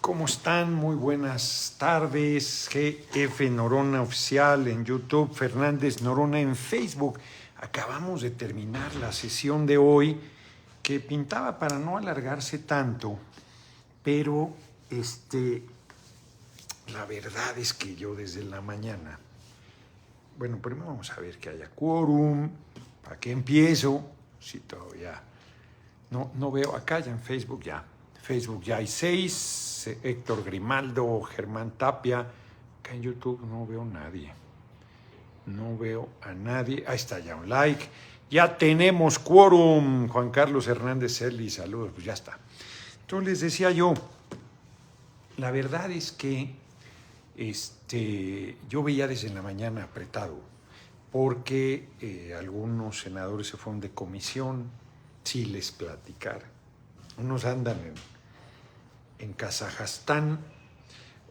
¿Cómo están? Muy buenas tardes. GF Norona Oficial en YouTube, Fernández Norona en Facebook. Acabamos de terminar la sesión de hoy que pintaba para no alargarse tanto, pero la verdad es que yo desde la mañana, bueno, primero vamos a ver que haya quórum, para que empiezo, si todavía no veo, acá ya en Facebook ya hay 6, Héctor Grimaldo, Germán Tapia, acá en YouTube no veo a nadie, ahí está ya un like, ya tenemos quórum, Juan Carlos Hernández Celi, saludos, pues ya está. Entonces les decía yo, la verdad es que yo veía desde la mañana apretado, porque algunos senadores se fueron de comisión, si les platicar, unos andan en Kazajstán,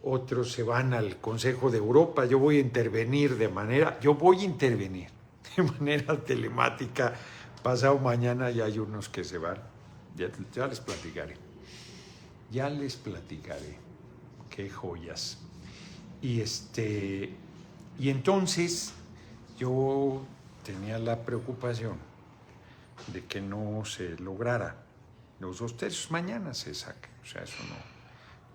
otros se van al Consejo de Europa. Yo voy a intervenir de manera telemática. Pasado mañana ya hay unos que se van. Ya les platicaré. Qué joyas. Y entonces yo tenía la preocupación de que no se lograra los 2 tercios. Mañana se saque, o sea, eso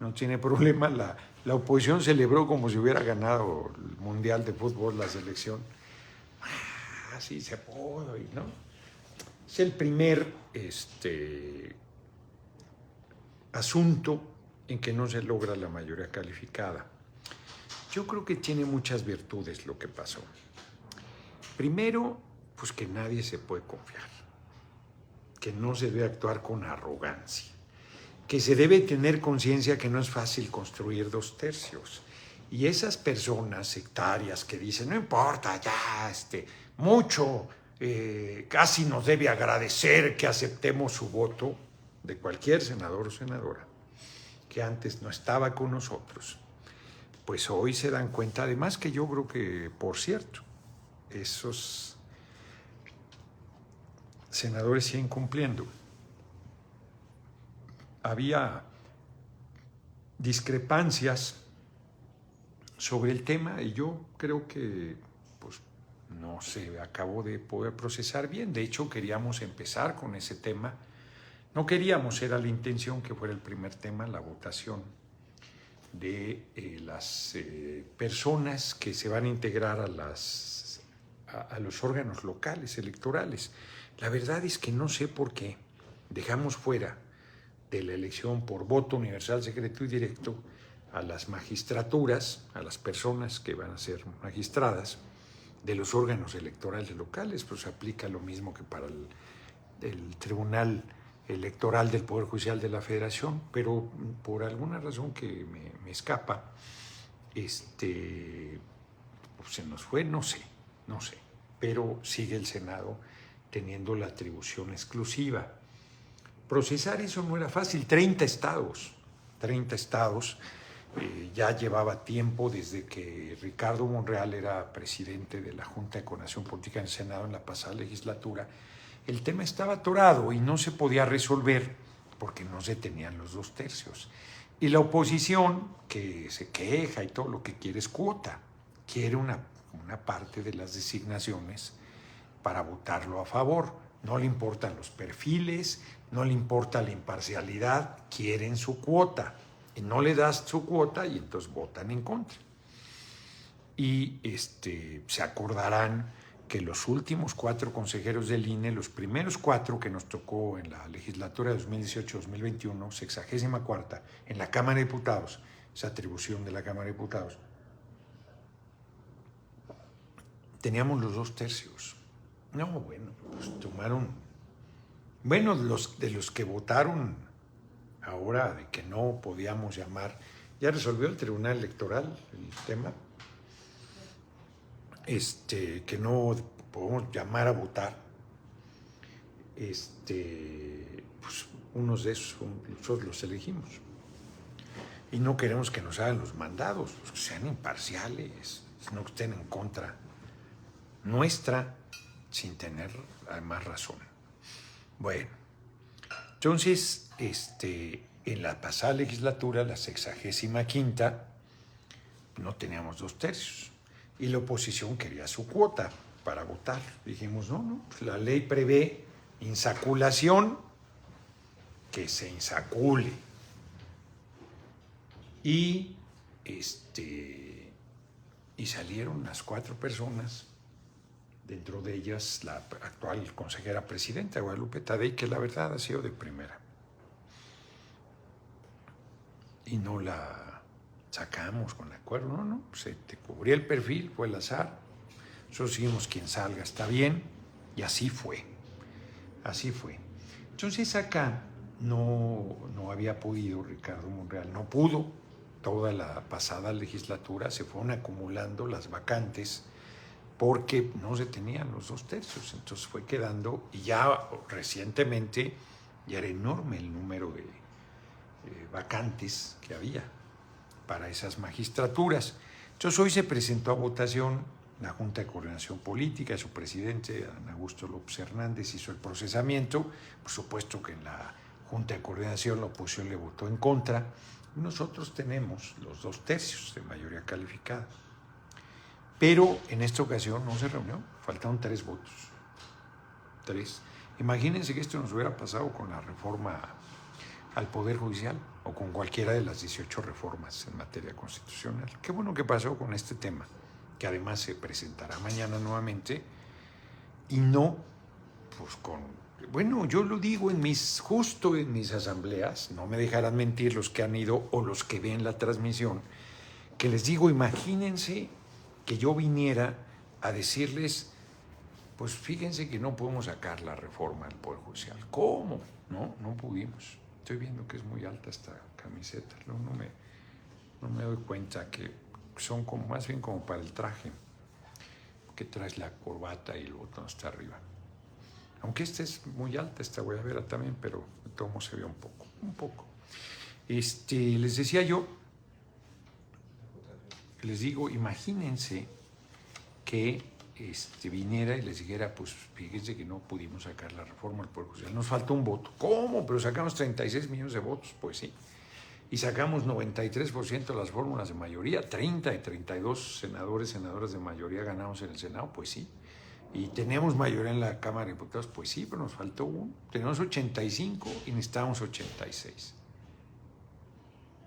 no tiene problema. La oposición celebró como si hubiera ganado el Mundial de Fútbol, la selección. Sí se pudo, ¿no? Es el primer asunto en que no se logra la mayoría calificada. Yo creo que tiene muchas virtudes lo que pasó. Primero, pues que nadie se puede confiar, que no se debe actuar con arrogancia, que se debe tener conciencia que no es fácil construir 2 tercios. Y esas personas sectarias que dicen, no importa, ya, mucho, casi nos debe agradecer que aceptemos su voto, de cualquier senador o senadora, que antes no estaba con nosotros, pues hoy se dan cuenta. Además que yo creo que, por cierto, esos senadores siguen cumpliendo. Había discrepancias sobre el tema y yo creo que pues, no se acabó de poder procesar bien. De hecho, queríamos empezar con ese tema. No queríamos, era la intención que fuera el primer tema, la votación de las personas que se van a integrar a los órganos locales electorales. La verdad es que no sé por qué dejamos fuera de la elección por voto universal, secreto y directo a las magistraturas, a las personas que van a ser magistradas de los órganos electorales locales. Pues aplica lo mismo que para el Tribunal Electoral del Poder Judicial de la Federación, pero por alguna razón que me escapa, pues se nos fue, no sé, pero sigue el Senado teniendo la atribución exclusiva. Procesar eso no era fácil. 30 estados, ya llevaba tiempo desde que Ricardo Monreal era presidente de la Junta de Coordinación Política en el Senado en la pasada legislatura. El tema estaba atorado y no se podía resolver porque no se tenían los 2 tercios. Y la oposición, que se queja y todo lo que quiere es cuota, quiere una parte de las designaciones para votarlo a favor. No le importan los perfiles, no le importa la imparcialidad, quieren su cuota. Y no le das su cuota y entonces votan en contra. Y se acordarán que los últimos 4 consejeros del INE, los primeros 4 que nos tocó en la legislatura de 2018-2021, 64ª, en la Cámara de Diputados, esa atribución de la Cámara de Diputados, teníamos los 2 tercios. No, bueno, pues tomaron, bueno, de los que votaron ahora de que no podíamos llamar, ya resolvió el Tribunal Electoral el tema, que no podemos llamar a votar, pues unos de esos nosotros los elegimos. Y no queremos que nos hagan los mandados, pues que sean imparciales, sino que estén en contra nuestra, sin tener además razón. Bueno, entonces, en la pasada legislatura, la 65ª, no teníamos 2/3 y la oposición quería su cuota para votar. Dijimos, no, pues la ley prevé insaculación, que se insacule. Y salieron las 4 personas, dentro de ellas la actual consejera presidenta, Guadalupe Tadei, que la verdad ha sido de primera. Y no la sacamos con acuerdo, no, se te cubría el perfil, fue el azar. Nosotros seguimos, quien salga está bien, y así fue. Entonces acá no había podido Ricardo Monreal, no pudo. Toda la pasada legislatura se fueron acumulando las vacantes porque no se tenían los 2/3, entonces fue quedando, y ya recientemente ya era enorme el número de vacantes que había para esas magistraturas. Entonces hoy se presentó a votación la Junta de Coordinación Política, su presidente, Adán Augusto López Hernández, hizo el procesamiento. Por supuesto que en la Junta de Coordinación la oposición le votó en contra. Nosotros tenemos los 2/3 de mayoría calificada. Pero en esta ocasión no se reunió, faltaron 3 votos. 3. Imagínense que esto nos hubiera pasado con la reforma al Poder Judicial o con cualquiera de las 18 reformas en materia constitucional. Qué bueno que pasó con este tema, que además se presentará mañana nuevamente, y no, pues bueno, yo lo digo justo en mis asambleas, no me dejarán mentir los que han ido o los que ven la transmisión, que les digo, imagínense que yo viniera a decirles, pues fíjense que no podemos sacar la reforma del Poder Judicial. ¿Cómo? No pudimos. Estoy viendo que es muy alta esta camiseta. No me doy cuenta que son más bien como para el traje, que traes la corbata y el botón está arriba. Aunque esta es muy alta, esta guayabera también, pero de todo modo se ve un poco. Les decía yo, les digo, imagínense que viniera y les dijera, pues fíjense que no pudimos sacar la reforma del Poder Judicial, nos faltó un voto. ¿Cómo? Pero sacamos 36 millones de votos, pues sí. Y sacamos 93% de las fórmulas de mayoría, 30 y 32 senadoras de mayoría ganamos en el Senado, pues sí. Y tenemos mayoría en la Cámara de Diputados, pues sí, pero nos faltó uno. Tenemos 85 y necesitábamos 86.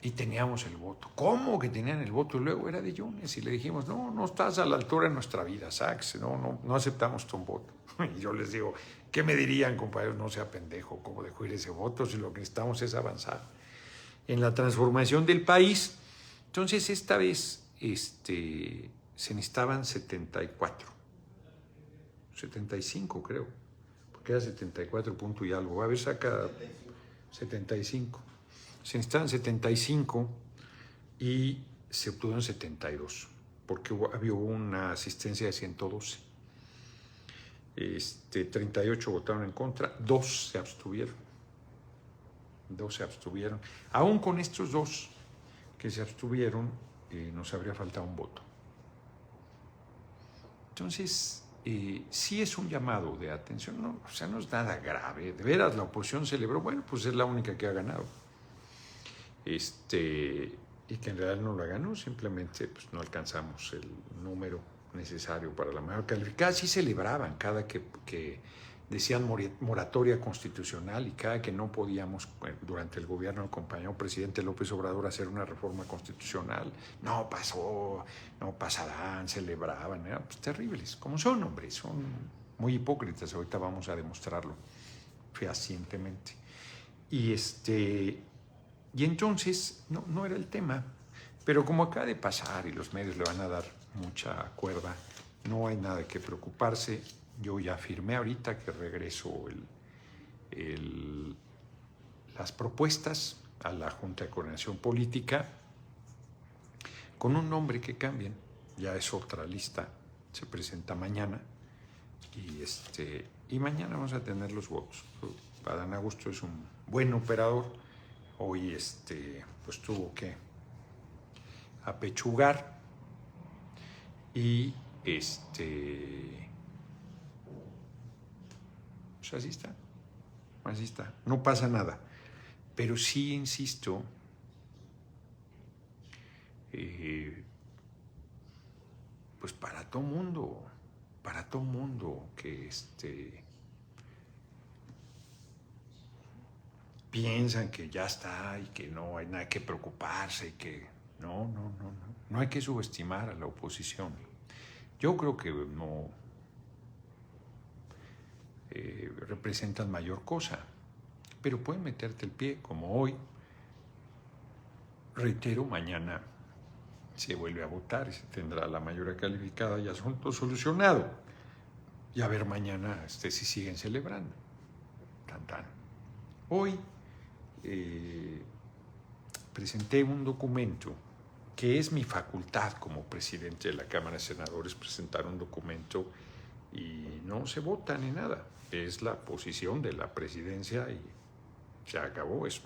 Y teníamos el voto. ¿Cómo que tenían el voto? Y luego era de Yunes y le dijimos, no estás a la altura de nuestra vida, sáquese, no aceptamos tu voto. Y yo les digo, ¿qué me dirían, compañeros? No sea pendejo, ¿cómo dejo ir ese voto si lo que necesitamos es avanzar en la transformación del país? Entonces esta vez se necesitaban 75 creo, porque era 74 punto y algo. A ver, saca 75. Se necesitaban 75 y se obtuvieron 72, porque había una asistencia de 112. 38 votaron en contra, 2 se abstuvieron. Aún con estos 2 que se abstuvieron, nos habría faltado un voto. Entonces, sí es un llamado de atención, no es nada grave. De veras, la oposición celebró, bueno, pues es la única que ha ganado. Y que en realidad no la ganó, simplemente pues, no alcanzamos el número necesario para la mayor calificada. Sí celebraban cada que decían moratoria constitucional y cada que no podíamos, durante el gobierno del compañero presidente López Obrador, hacer una reforma constitucional. No pasó, no pasarán, celebraban, eran pues, terribles, como son, hombre, son muy hipócritas, ahorita vamos a demostrarlo fehacientemente. Y entonces no era el tema, pero como acaba de pasar y los medios le van a dar mucha cuerda, no hay nada de qué preocuparse. Yo ya firmé ahorita que regreso las propuestas a la Junta de Coordinación Política con un nombre que cambien. Ya es otra lista, se presenta mañana y mañana vamos a tener los votos. Adán Augusto es un buen operador. Hoy pues tuvo que apechugar y pues así está, no pasa nada. Pero sí insisto, pues para todo mundo que piensan que ya está y que no hay nada que preocuparse y que no hay que subestimar a la oposición. Yo creo que no representan mayor cosa, pero pueden meterte el pie como hoy. Reitero, mañana se vuelve a votar y se tendrá la mayoría calificada y asunto solucionado. Y a ver mañana si siguen celebrando. Tan, tan. Hoy presenté un documento que es mi facultad como presidente de la Cámara de Senadores, presentar un documento y no se vota ni nada. Es la posición de la presidencia y se acabó. Es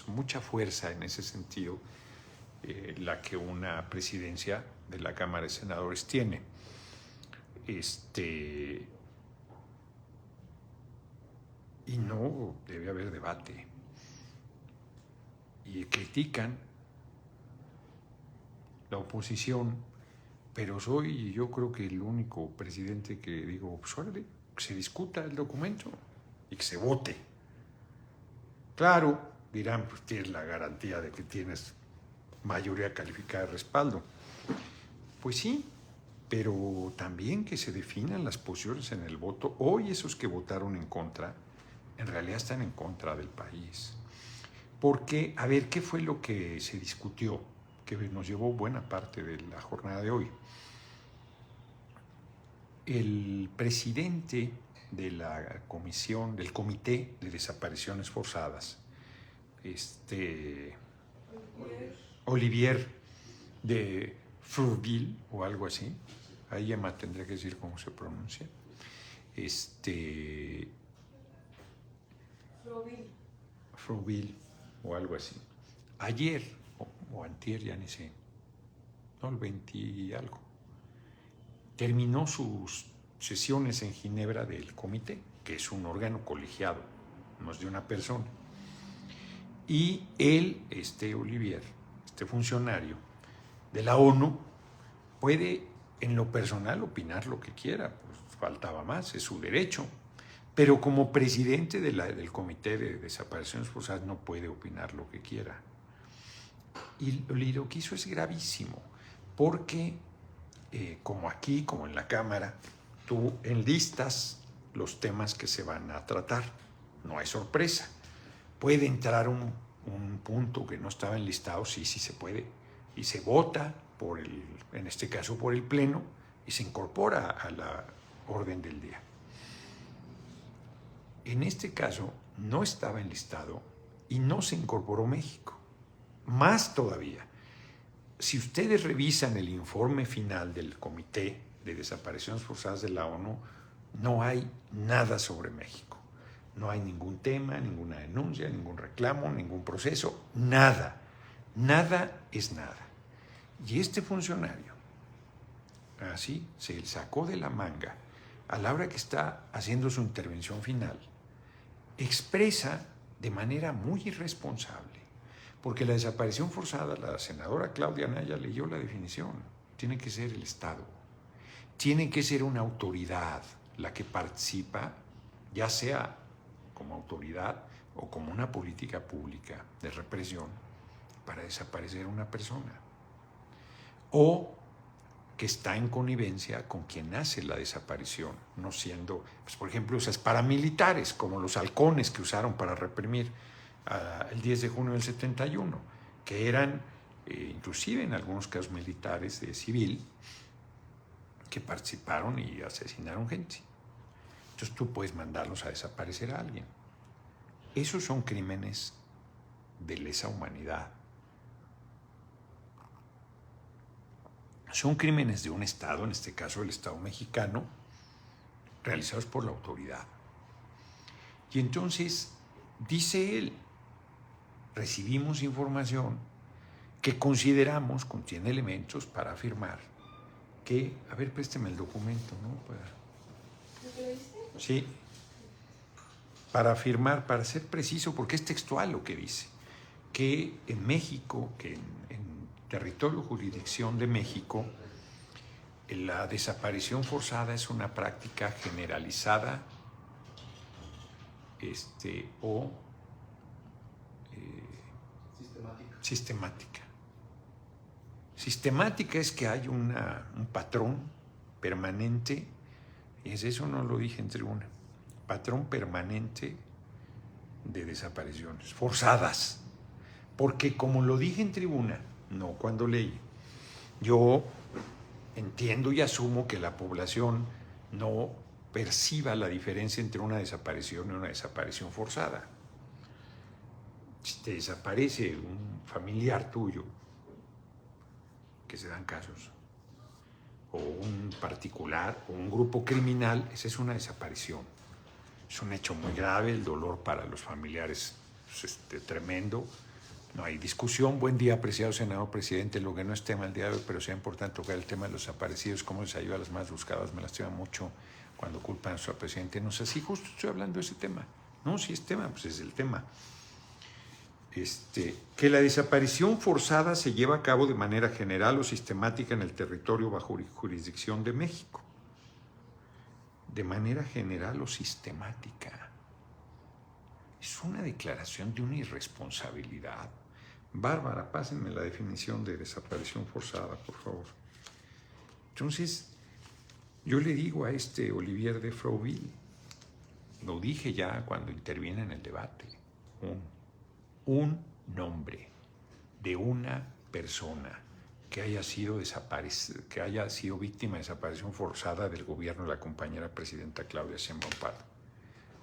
mucha fuerza en ese sentido la que una presidencia de la Cámara de Senadores tiene. Y no debe haber debate. Y critican la oposición, pero soy yo creo que el único presidente que digo, pues órale, que se discuta el documento y que se vote. Claro, dirán, pues tienes la garantía de que tienes mayoría calificada de respaldo. Pues sí, pero también que se definan las posiciones en el voto. Hoy esos que votaron en contra, en realidad están en contra del país. Porque, a ver, ¿qué fue lo que se discutió? Que nos llevó buena parte de la jornada de hoy. El presidente de la comisión, del Comité de Desapariciones Forzadas, Olivier de Frouville o algo así, ahí Emma tendría que decir cómo se pronuncia, Frouville o algo así. Ayer o antier, ya ni sé, no, el 20 y algo, terminó sus sesiones en Ginebra del comité, que es un órgano colegiado, no es de una persona. Y él, Olivier, funcionario de la ONU, puede en lo personal opinar lo que quiera, pues faltaba más, es su derecho. Pero como presidente del Comité de Desapariciones Forzadas no puede opinar lo que quiera. Y lo que hizo es gravísimo, porque como aquí, como en la Cámara, tú enlistas los temas que se van a tratar. No hay sorpresa. Puede entrar un punto que no estaba enlistado, sí se puede, y se vota, en este caso por el Pleno, y se incorpora a la orden del día. En este caso no estaba enlistado y no se incorporó México. Más todavía, si ustedes revisan el informe final del Comité de Desapariciones Forzadas de la ONU, no hay nada sobre México. No hay ningún tema, ninguna denuncia, ningún reclamo, ningún proceso, nada. Nada es nada. Y este funcionario, así, se sacó de la manga, a la hora que está haciendo su intervención final, expresa de manera muy irresponsable, porque la desaparición forzada, la senadora Claudia Anaya leyó la definición, tiene que ser el Estado, tiene que ser una autoridad la que participa, ya sea como autoridad o como una política pública de represión para desaparecer una persona, o que está en connivencia con quien hace la desaparición, no siendo, pues, por ejemplo, esas paramilitares, como los halcones que usaron para reprimir el 10 de junio del 71, que eran, inclusive en algunos casos militares de civil, que participaron y asesinaron gente. Entonces tú puedes mandarlos a desaparecer a alguien. Esos son crímenes de lesa humanidad. Son crímenes de un Estado, en este caso el Estado mexicano, realizados por la autoridad. Y entonces, dice él, recibimos información que consideramos contiene elementos para afirmar que, a ver, présteme el documento, ¿no? ¿Lo que leíste? Sí, para afirmar, para ser preciso, porque es textual lo que dice. que en México, que en territorio jurisdicción de México, la desaparición forzada es una práctica generalizada o sistemática. Sistemática es que hay un patrón permanente, y eso no lo dije en tribuna, patrón permanente de desapariciones forzadas. Porque como lo dije en tribuna, no cuando leí, yo entiendo y asumo que la población no perciba la diferencia entre una desaparición y una desaparición forzada. Si te desaparece un familiar tuyo, que se dan casos, o un particular, o un grupo criminal, esa es una desaparición. Es un hecho muy grave, el dolor para los familiares es tremendo. No hay discusión. Buen día, apreciado senador presidente. Lo que no es tema el día de hoy, pero sea importante tocar el tema de los desaparecidos, cómo les ayuda a las más buscadas. Me lastima mucho cuando culpan a nuestro presidente. No sé si justo estoy hablando de ese tema. No, si es tema, pues es el tema. Que la desaparición forzada se lleva a cabo de manera general o sistemática en el territorio bajo jurisdicción de México. De manera general o sistemática. Es una declaración de una irresponsabilidad. Bárbara, pásenme la definición de desaparición forzada, por favor. Entonces, yo le digo a Olivier de Froville, lo dije ya cuando interviene en el debate, un nombre de una persona que haya sido víctima de desaparición forzada del gobierno de la compañera presidenta Claudia Sheinbaum Pardo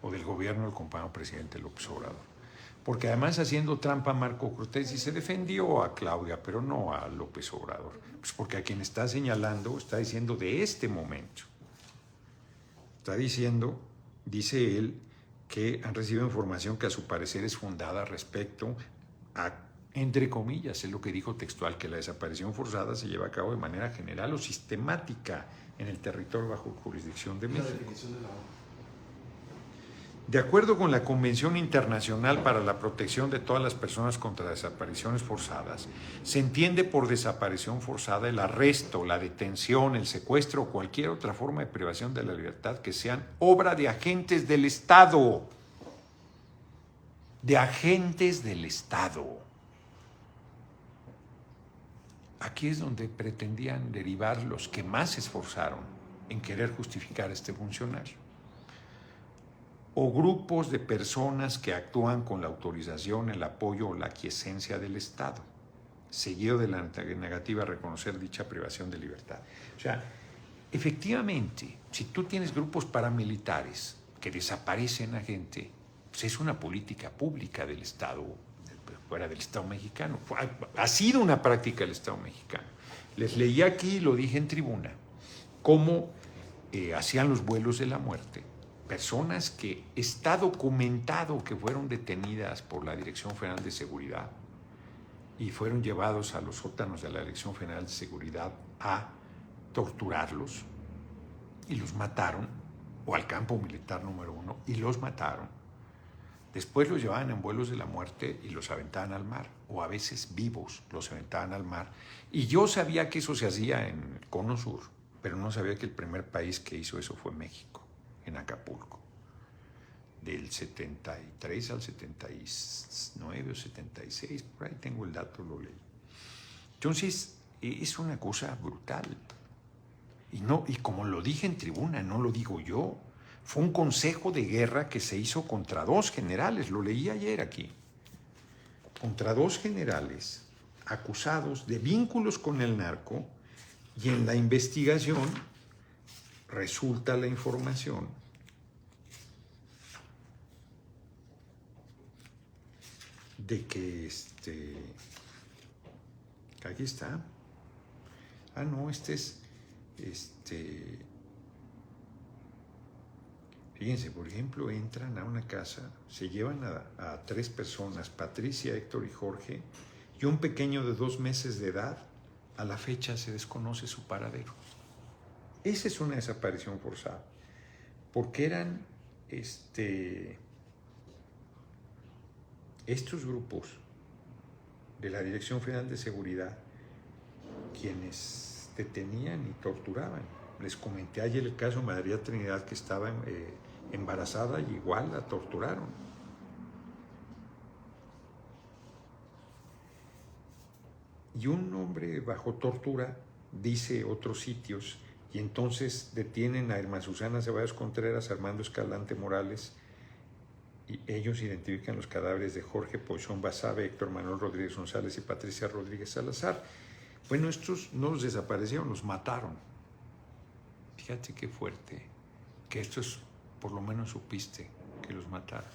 o del gobierno del compañero presidente López Obrador. Porque además, haciendo trampa, Marco Cortés y se defendió a Claudia, pero no a López Obrador. Pues porque a quien está señalando está diciendo de este momento. Está diciendo, dice él, que han recibido información que a su parecer es fundada respecto a, entre comillas, es lo que dijo textual, que la desaparición forzada se lleva a cabo de manera general o sistemática en el territorio bajo jurisdicción de México. De acuerdo con la Convención Internacional para la Protección de todas las personas contra desapariciones forzadas, se entiende por desaparición forzada el arresto, la detención, el secuestro o cualquier otra forma de privación de la libertad que sean obra de agentes del Estado. De agentes del Estado. Aquí es donde pretendían derivar los que más se esforzaron en querer justificar a este funcionario. O grupos de personas que actúan con la autorización, el apoyo o la aquiescencia del Estado, seguido de la negativa a reconocer dicha privación de libertad. O sea, efectivamente, si tú tienes grupos paramilitares que desaparecen a gente, pues es una política pública del Estado, fuera del Estado mexicano. Ha sido una práctica del Estado mexicano. Les leí aquí, lo dije en tribuna, cómo hacían los vuelos de la muerte. Personas que está documentado que fueron detenidas por la Dirección Federal de Seguridad y fueron llevados a los sótanos de la Dirección Federal de Seguridad a torturarlos y los mataron, o al campo militar número 1 y los mataron. Después los llevaban en vuelos de la muerte y los aventaban al mar, o a veces vivos los aventaban al mar. Y yo sabía que eso se hacía en el Cono Sur, pero no sabía que el primer país que hizo eso fue México, en Acapulco, del 73 al 79 o 76, por ahí tengo el dato, lo leí. Entonces, es una cosa brutal. Y como lo dije en tribuna, no lo digo yo, fue un consejo de guerra que se hizo contra 2 generales, lo leí ayer aquí, contra 2 generales acusados de vínculos con el narco, y en la investigación resulta la información de que aquí está. No, fíjense, por ejemplo, entran a una casa, se llevan a 3 personas, Patricia, Héctor y Jorge, y un pequeño de 2 meses de edad. A la fecha se desconoce su paradero. Esa es una desaparición forzada, porque eran estos grupos de la Dirección Federal de Seguridad quienes detenían y torturaban. Les comenté ayer el caso de María Trinidad, que estaba embarazada y igual la torturaron. Y un hombre bajo tortura, dice otros sitios, y entonces detienen a Irma Susana Ceballos Contreras, Armando Escalante Morales, y ellos identifican los cadáveres de Jorge Poisson Basabe, Héctor Manuel Rodríguez González y Patricia Rodríguez Salazar. Bueno, estos no los desaparecieron, los mataron. Fíjate qué fuerte, que estos por lo menos supiste que los mataron.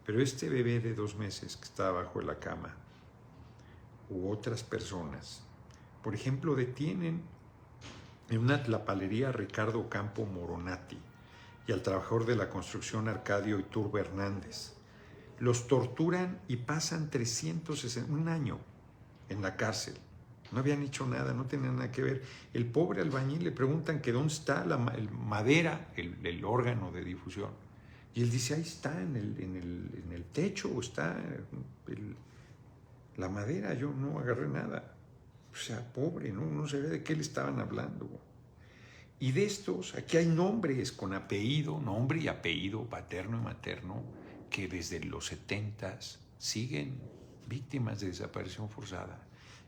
Pero este bebé de 2 meses que estaba bajo la cama, u otras personas, por ejemplo, detienen en una tlapalería a Ricardo Campo Moronati y al trabajador de la construcción Arcadio Iturbe Hernández. Los torturan y pasan 361 año en la cárcel. No habían hecho nada, no tenían nada que ver. El pobre albañil le preguntan que dónde está la madera, el órgano de difusión. Y él dice, ahí está, en el techo, está la madera, yo no agarré nada. O sea, pobre, no se ve de qué le estaban hablando. Y de estos, aquí hay nombres con apellido, nombre y apellido, paterno y materno, que desde los 70s siguen víctimas de desaparición forzada.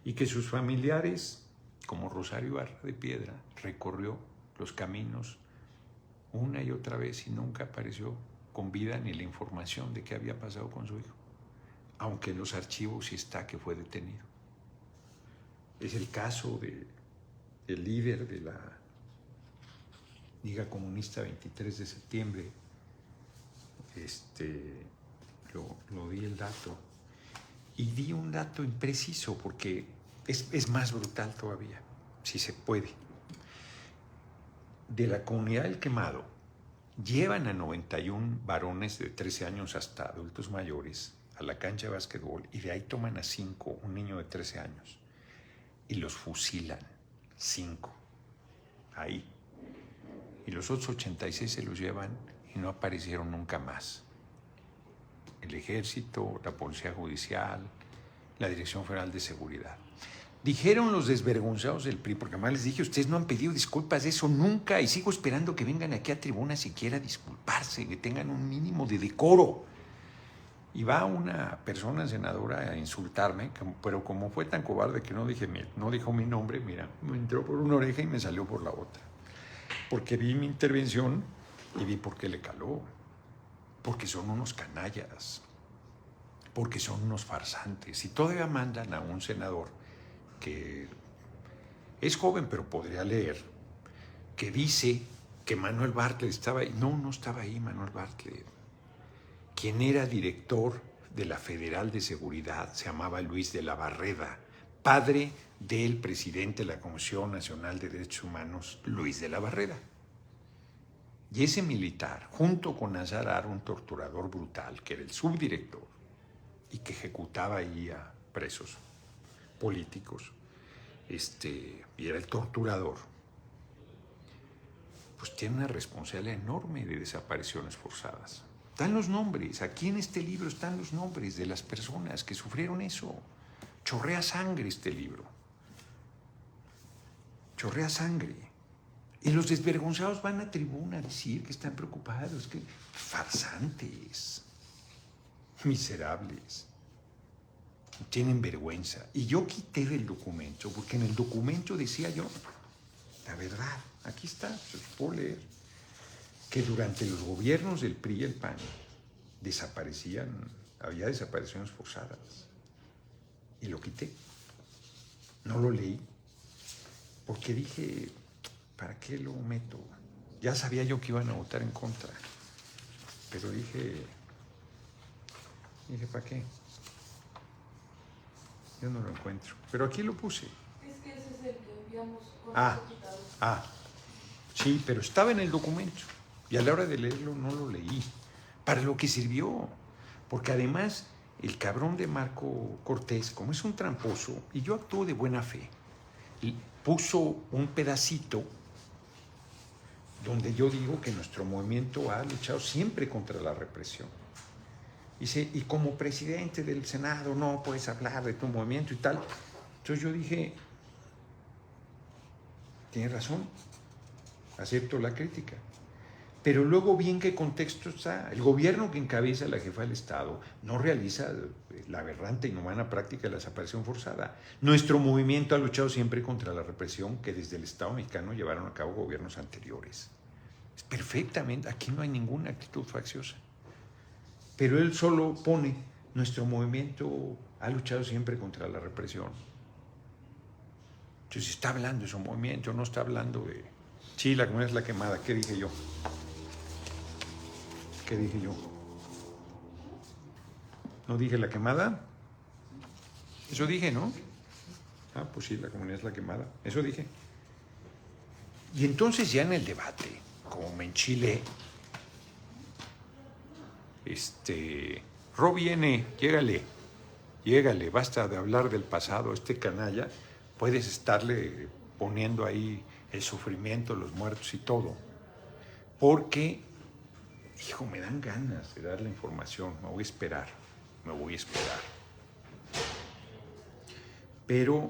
Y que sus familiares, como Rosario Ibarra de Piedra, recorrió los caminos una y otra vez y nunca apareció con vida ni la información de qué había pasado con su hijo, aunque en los archivos sí está que fue detenido. Es el caso del líder de la Liga Comunista 23 de septiembre, lo di el dato, y di un dato impreciso porque es más brutal todavía, si se puede. De la comunidad del Quemado, llevan a 91 varones de 13 años hasta adultos mayores a la cancha de básquetbol y de ahí toman a 5, un niño de 13 años, y los fusilan, 5, ahí. Y los otros 86 se los llevan y no aparecieron nunca más. El Ejército, la Policía Judicial, la Dirección Federal de Seguridad. Dijeron los desvergonzados del PRI, porque además les dije, ustedes no han pedido disculpas de eso nunca, y sigo esperando que vengan aquí a tribuna siquiera a disculparse, que tengan un mínimo de decoro. Y va una persona senadora a insultarme, pero como fue tan cobarde que no dijo mi nombre, mira, me entró por una oreja y me salió por la otra. Porque vi mi intervención y vi por qué le caló. Porque son unos canallas, porque son unos farsantes. Y todavía mandan a un senador que es joven, pero podría leer, que dice que Manuel Bartlett estaba ahí. No estaba ahí Manuel Bartlett. Quien era director de la Federal de Seguridad se llamaba Luis de la Barreda, padre del presidente de la Comisión Nacional de Derechos Humanos, Luis de la Barreda. Y ese militar, junto con Nazar, un torturador brutal, que era el subdirector y que ejecutaba ahí a presos políticos, y era el torturador, pues tiene una responsabilidad enorme de desapariciones forzadas. Están los nombres, aquí en este libro están los nombres de las personas que sufrieron eso. Chorrea sangre este libro. Chorrea sangre. Y los desvergonzados van a tribuna a decir que están preocupados, que farsantes, miserables, tienen vergüenza. Y yo quité del documento, porque en el documento decía yo, la verdad, aquí está, se los puedo leer, que durante los gobiernos del PRI y el PAN había desapariciones forzadas. Y lo quité. No lo leí, porque dije, ¿para qué lo meto? Ya sabía yo que iban a votar en contra, pero dije, ¿para qué? Yo no lo encuentro, pero aquí lo puse. Es que ese es el que enviamos con Sí, pero estaba en el documento y a la hora de leerlo no lo leí. Para lo que sirvió, porque además el cabrón de Marco Cortés, como es un tramposo, y yo actúo de buena fe, puso un pedacito donde yo digo que nuestro movimiento ha luchado siempre contra la represión. Dice, y como presidente del Senado no puedes hablar de tu movimiento y tal. Entonces yo dije, tienes razón, acepto la crítica. Pero luego vi en qué contexto está. El gobierno que encabeza la jefa del Estado no realiza la aberrante e inhumana práctica de la desaparición forzada. Nuestro movimiento ha luchado siempre contra la represión que desde el Estado mexicano llevaron a cabo gobiernos anteriores. Es perfectamente, aquí no hay ninguna actitud facciosa. Pero él solo pone, nuestro movimiento ha luchado siempre contra la represión. Entonces está hablando de su movimiento, no está hablando de... Sí, la comunidad es la quemada, ¿qué dije yo? ¿Qué dije yo? ¿No dije la quemada? Eso dije, ¿no? Ah, pues sí, la comunidad es la quemada. Eso dije. Y entonces ya en el debate, como me enchilé, Ro viene, llégale, basta de hablar del pasado, canalla, puedes estarle poniendo ahí el sufrimiento, los muertos y todo, porque, hijo, me dan ganas de dar la información, me voy a esperar. Pero,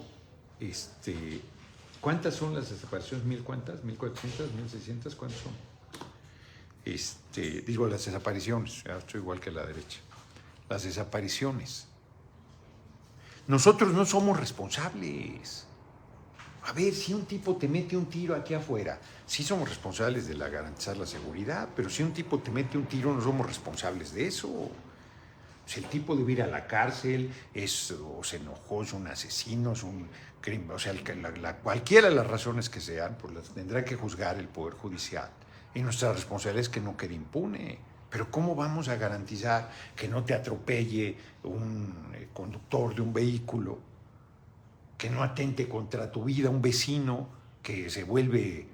¿cuántas son las desapariciones? ¿1000 cuántas? ¿1400? ¿1600? ¿Cuántas son? Digo, las desapariciones, ya estoy igual que la derecha. Las desapariciones. Nosotros no somos responsables. A ver, si un tipo te mete un tiro aquí afuera, sí somos responsables de garantizar la seguridad, pero si un tipo te mete un tiro, no somos responsables de eso. Si el tipo debe ir a la cárcel, o se enojó, es un asesino, es un crimen, o sea, cualquiera de las razones que sean, pues las tendrá que juzgar el Poder Judicial. Y nuestra responsabilidad es que no quede impune. Pero ¿cómo vamos a garantizar que no te atropelle un conductor de un vehículo, que no atente contra tu vida un vecino, que se vuelve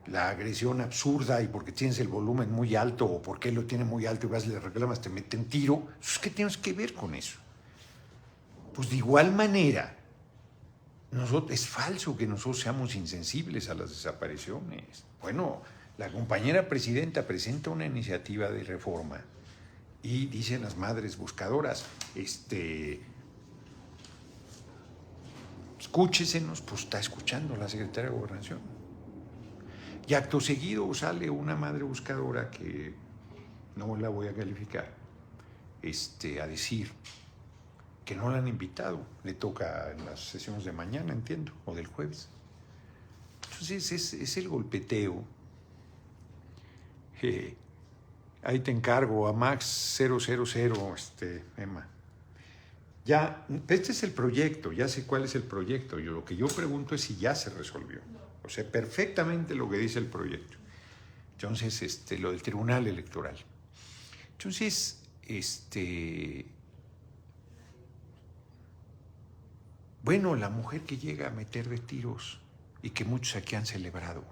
la agresión absurda y porque tienes el volumen muy alto o porque él lo tiene muy alto y vas y le reclamas, te meten tiro? ¿Qué tienes que ver con eso? Pues de igual manera, es falso que nosotros seamos insensibles a las desapariciones. Bueno, la compañera presidenta presenta una iniciativa de reforma y dicen las madres buscadoras, escúchesenos, pues está escuchando la secretaria de Gobernación. Y acto seguido sale una madre buscadora que no la voy a calificar, a decir que no la han invitado, le toca en las sesiones de mañana, entiendo, o del jueves. Entonces es el golpeteo. Ahí te encargo a Max 000, Emma. Ya, este es el proyecto, ya sé cuál es el proyecto. Lo que yo pregunto es si ya se resolvió. O sea, perfectamente lo que dice el proyecto. Entonces, lo del Tribunal Electoral. Entonces, bueno, la mujer que llega a meter de tiros y que muchos aquí han celebrado,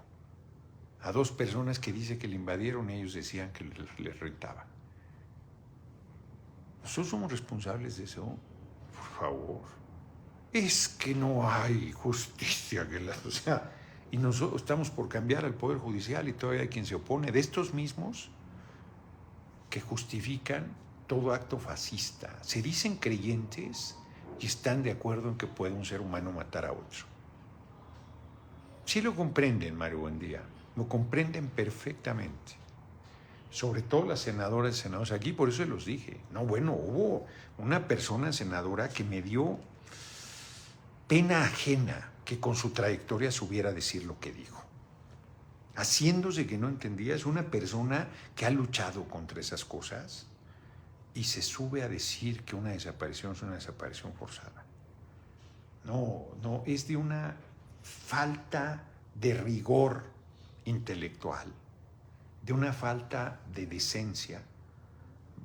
a 2 personas que dice que le invadieron, ellos decían que les rentaba. ¿Nosotros somos responsables de eso? Por favor. Es que no hay justicia o sea, y nosotros estamos por cambiar al Poder Judicial y todavía hay quien se opone, de estos mismos que justifican todo acto fascista. Se dicen creyentes y están de acuerdo en que puede un ser humano matar a otro. Sí lo comprenden, Mario Buendía, lo comprenden perfectamente. Sobre todo las senadoras y senadores aquí, por eso se los dije. No, bueno, hubo una persona senadora que me dio pena ajena que con su trayectoria supiera decir lo que dijo. Haciéndose que no entendía, es una persona que ha luchado contra esas cosas y se sube a decir que una desaparición es una desaparición forzada. No, es de una falta de rigor intelectual, de una falta de decencia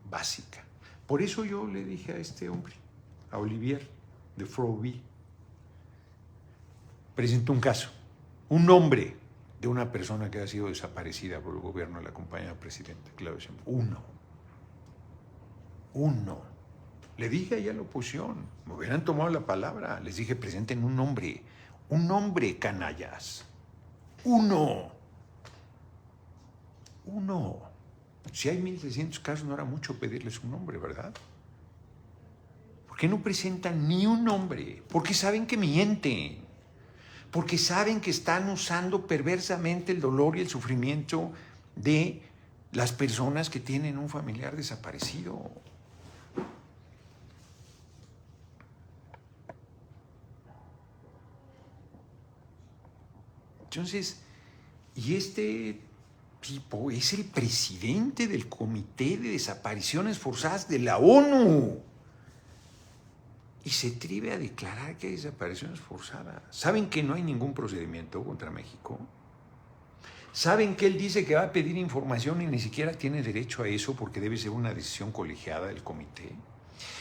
básica. Por eso yo le dije a este hombre, a Olivier de Froby, presentó un caso, un nombre de una persona que ha sido desaparecida por el gobierno de la compañera presidenta, Claudia Sheinbaum. Uno. Le dije ahí a la oposición, me hubieran tomado la palabra, les dije, presenten un nombre, canallas. Uno. Si hay 1,600 casos, no era mucho pedirles un nombre, ¿verdad? ¿Por qué no presentan ni un nombre? Porque saben que mienten. Porque saben que están usando perversamente el dolor y el sufrimiento de las personas que tienen un familiar desaparecido. Entonces, y este tipo es el presidente del Comité de Desapariciones Forzadas de la ONU. Y se atreve a declarar que hay desapariciones forzadas. ¿Saben que no hay ningún procedimiento contra México? ¿Saben que él dice que va a pedir información y ni siquiera tiene derecho a eso porque debe ser una decisión colegiada del comité?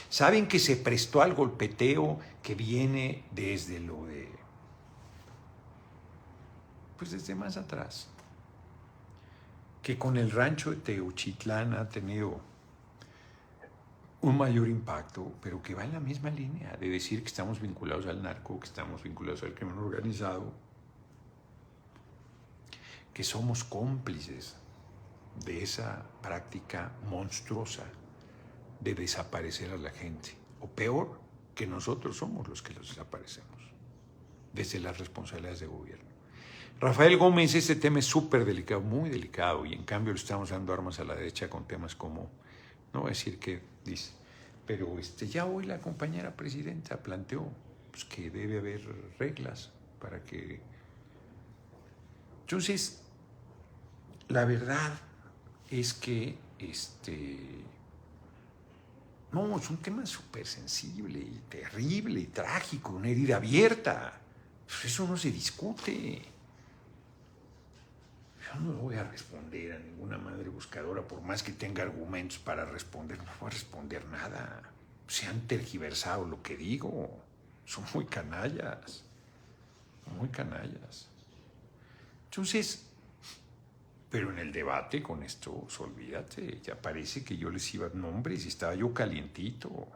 ¿Saben que se prestó al golpeteo que viene desde lo de... pues desde más atrás? Que con el rancho de Teuchitlán ha tenido un mayor impacto, pero que va en la misma línea de decir que estamos vinculados al narco, que estamos vinculados al crimen organizado, que somos cómplices de esa práctica monstruosa de desaparecer a la gente. O peor, que nosotros somos los que los desaparecemos, desde las responsabilidades de gobierno. Rafael Gómez, este tema es súper delicado, muy delicado, y en cambio le estamos dando armas a la derecha con temas como, no voy a decir qué dice, pero ya hoy la compañera presidenta planteó pues, que debe haber reglas para que... Entonces, la verdad es que no, es un tema súper sensible y terrible y trágico, una herida abierta. Pues eso no se discute. Yo no voy a responder a ninguna madre buscadora, por más que tenga argumentos para responder, no voy a responder nada. Se han tergiversado lo que digo. Son muy canallas. Muy canallas. Entonces, pero en el debate con estos, olvídate, ya parece que yo les iba a nombres y estaba yo calientito.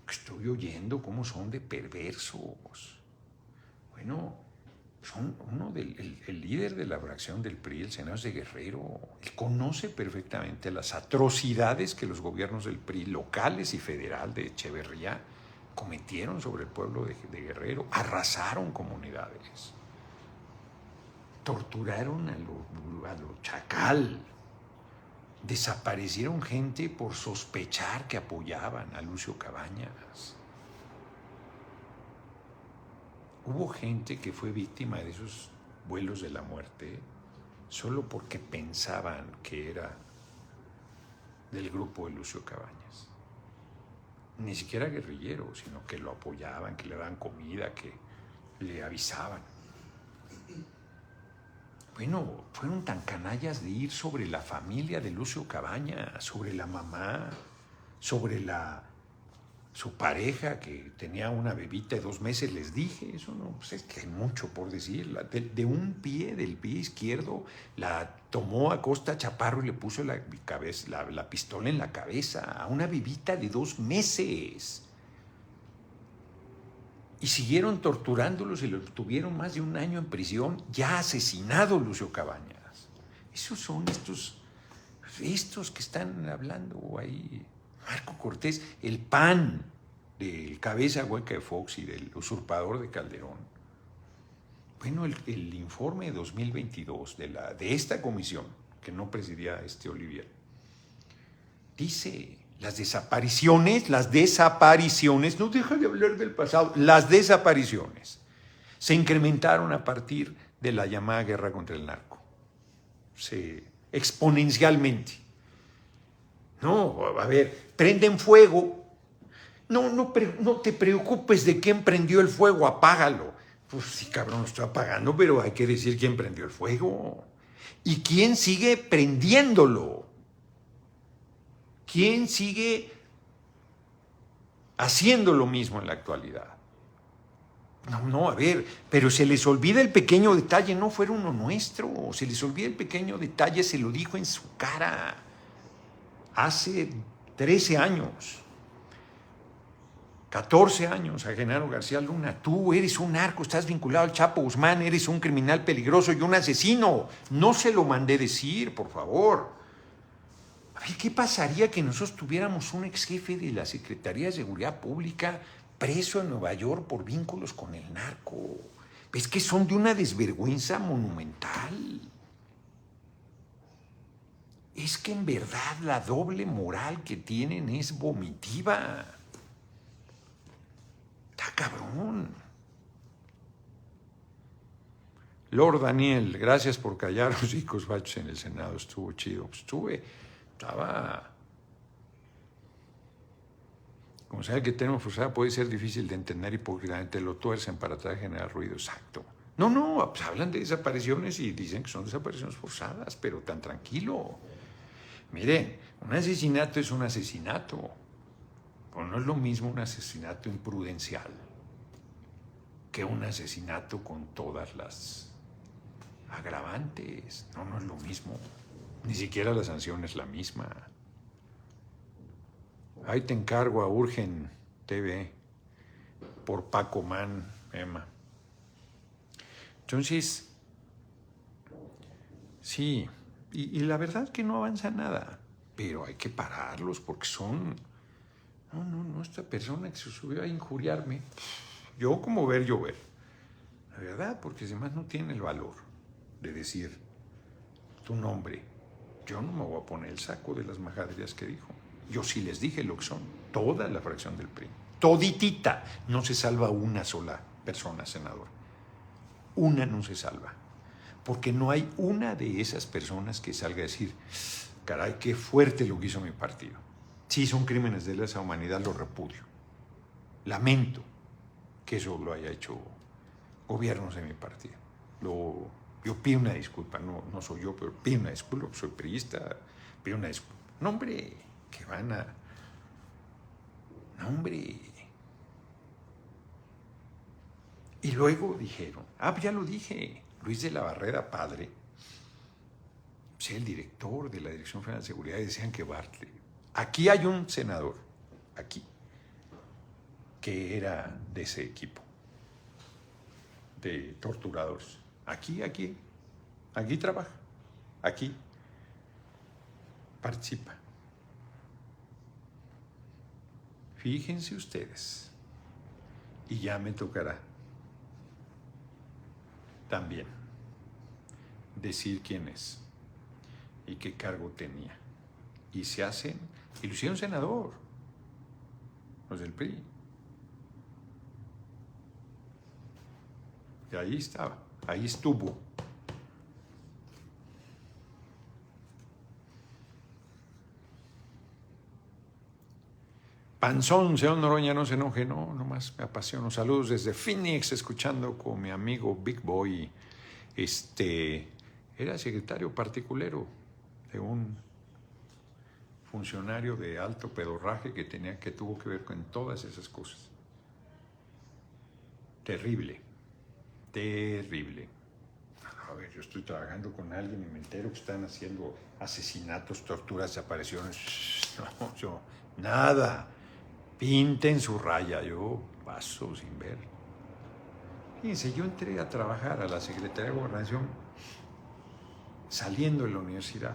Estoy oyendo cómo son de perversos. Bueno, son el líder de la fracción del PRI, el senador de Guerrero. Él conoce perfectamente las atrocidades que los gobiernos del PRI, locales y federal de Echeverría, cometieron sobre el pueblo de Guerrero. Arrasaron comunidades. Torturaron a lo chacal. Desaparecieron gente por sospechar que apoyaban a Lucio Cabañas. Hubo gente que fue víctima de esos vuelos de la muerte solo porque pensaban que era del grupo de Lucio Cabañas. Ni siquiera guerrillero, sino que lo apoyaban, que le daban comida, que le avisaban. Bueno, fueron tan canallas de ir sobre la familia de Lucio Cabañas, sobre la mamá, sobre su pareja que tenía una bebita de 2 meses. Les dije, eso no, pues es que hay mucho por decir. De un pie, del pie izquierdo, la tomó a Costa Chaparro y le puso la pistola en la cabeza a una bebita de 2 meses. Y siguieron torturándolos y lo tuvieron más de 1 año en prisión, ya asesinado Lucio Cabañas. Esos son estos que están hablando ahí. Marco Cortés, el PAN del cabeza hueca de Fox y del usurpador de Calderón. Bueno, el informe de 2022 de esta comisión, que no presidía Olivier, dice... Las desapariciones, no deja de hablar del pasado, las desapariciones se incrementaron a partir de la llamada guerra contra el narco. Exponencialmente. No, a ver, prenden fuego. No te preocupes de quién prendió el fuego, apágalo. Pues sí, cabrón, lo estoy apagando, pero hay que decir quién prendió el fuego. ¿Y quién sigue prendiéndolo? ¿Quién sigue haciendo lo mismo en la actualidad? No, a ver, pero se les olvida el pequeño detalle, no fue uno nuestro, se les olvida el pequeño detalle, se lo dijo en su cara hace 13 años, 14 años a Genaro García Luna. Tú eres un narco, estás vinculado al Chapo Guzmán, eres un criminal peligroso y un asesino. No se lo mandé decir, por favor. A ver, ¿qué pasaría que nosotros tuviéramos un ex jefe de la Secretaría de Seguridad Pública preso en Nueva York por vínculos con el narco? Es que son de una desvergüenza monumental. Es que en verdad la doble moral que tienen es vomitiva. Está cabrón. Lord Daniel, gracias por callar los hijos bachos en el Senado. Estuvo chido. Pues estaba... Como sea que tenemos forzada, puede ser difícil de entender hipócritamente, lo tuercen para tratar de generar ruido. Exacto. No, pues hablan de desapariciones y dicen que son desapariciones forzadas, pero tan tranquilo. Miren, un asesinato es un asesinato. Pero no es lo mismo un asesinato imprudencial que un asesinato con todas las agravantes. No es lo mismo. Ni siquiera la sanción es la misma. Ahí te encargo a Urgen TV por Paco Man, Emma. Entonces, sí, y la verdad que no avanza nada, pero hay que pararlos porque son... No, esta persona que se subió a injuriarme, yo como ver, yo ver. La verdad, porque además no tiene el valor de decir tu nombre. Yo no me voy a poner el saco de las majaderías que dijo. Yo sí les dije lo que son, toda la fracción del PRI, toditita. No se salva una sola persona, senador. Una no se salva. Porque no hay una de esas personas que salga a decir, caray, qué fuerte lo que hizo mi partido. Sí, son crímenes de lesa humanidad, lo repudio. Lamento que eso lo haya hecho gobiernos de mi partido. Yo pido una disculpa, no soy yo, pero pido una disculpa, soy priista, pido una disculpa. No, hombre, que van a... No, hombre. Y luego dijeron, ya lo dije, Luis de la Barrera, padre, pues el director de la Dirección Federal de Seguridad, y decían que Bartlett. Aquí hay un senador, aquí, que era de ese equipo de torturadores. Aquí trabaja, aquí participa. Fíjense ustedes, y ya me tocará también decir quién es y qué cargo tenía. Y se hacen, y lo hicieron senador, los del PRI. Y ahí estaba, ahí estuvo. Panzón, señor Noroña, no se enoje, no, nomás me apasiono. Saludos desde Phoenix, escuchando con mi amigo Big Boy. Era secretario particulero de un funcionario de alto pedorraje que tuvo que ver con todas esas cosas. Terrible. A ver, yo estoy trabajando con alguien y me entero que están haciendo asesinatos, torturas, desapariciones. No, yo, nada. Pinten su raya, yo paso sin ver. Fíjense, yo entré a trabajar a la Secretaría de Gobernación saliendo de la universidad.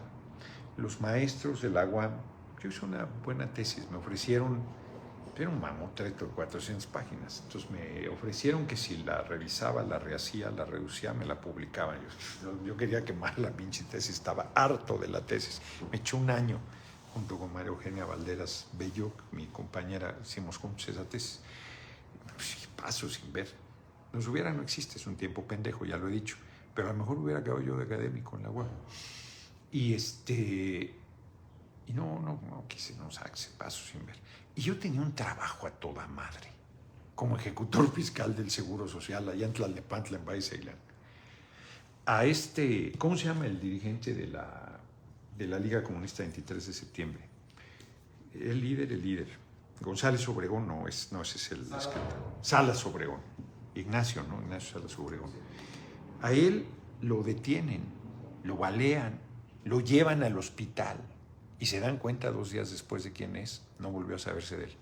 Los maestros de la UAM, yo hice una buena tesis, me ofrecieron, era un mamotreto de 400 páginas, entonces me ofrecieron que si la revisaba, la rehacía, la reducía, me la publicaban. Yo quería quemar la pinche tesis, estaba harto de la tesis. Me echó un año junto con María Eugenia Valderas Bello, mi compañera, hicimos juntos esa tesis. Pues, paso sin ver. Nos hubiera no existe, es un tiempo pendejo, ya lo he dicho, pero a lo mejor hubiera acabado yo de académico en la UAM. Y no quise, no sacarse paso sin ver. Y yo tenía un trabajo a toda madre, como ejecutor fiscal del Seguro Social, allá en Tlalnepantla, en Valle Ceilán. ¿Cómo se llama el dirigente de la Liga Comunista 23 de septiembre? El líder. González Obregón, no, ese es el escritor. Salas Obregón. Ignacio Salas Obregón. A él lo detienen, lo balean, lo llevan al hospital y se dan cuenta 2 días después de quién es. No volvió a saberse de él.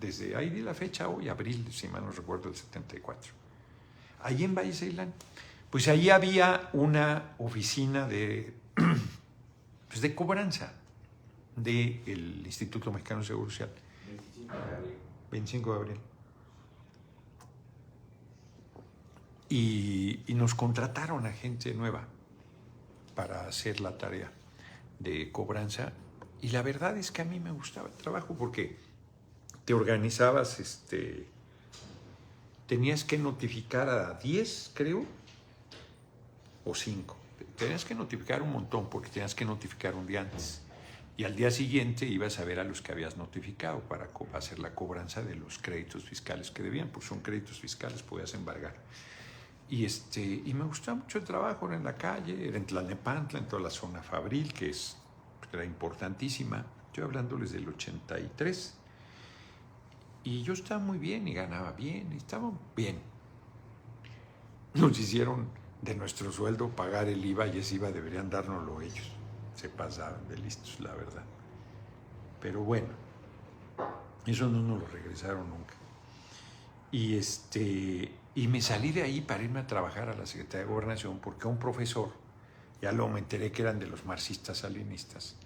Desde ahí di la fecha hoy, abril, si mal no recuerdo, del 74. Ahí en Valle Ceilán. Pues ahí había una oficina de cobranza. del Instituto Mexicano de Seguro Social. 25 de abril. Y nos contrataron a gente nueva para hacer la tarea de cobranza. Y la verdad es que a mí me gustaba el trabajo porque te organizabas, tenías que notificar a 10, creo, o 5. Tenías que notificar un montón porque tenías que notificar un día antes. Y al día siguiente ibas a ver a los que habías notificado para hacer la cobranza de los créditos fiscales que debían, pues son créditos fiscales, podías embargar. Y me gustaba mucho el trabajo, era en la calle, era en Tlalnepantla, en toda la zona fabril, que era importantísima. Estoy hablándoles del 83. Y yo estaba muy bien y ganaba bien, y estaba bien. Nos hicieron de nuestro sueldo pagar el IVA y ese IVA deberían dárnoslo ellos. Se pasaban de listos, la verdad. Pero bueno, eso no nos lo regresaron nunca. Y me salí de ahí para irme a trabajar a la Secretaría de Gobernación porque un profesor, ya luego me enteré que eran de los marxistas-salinistas,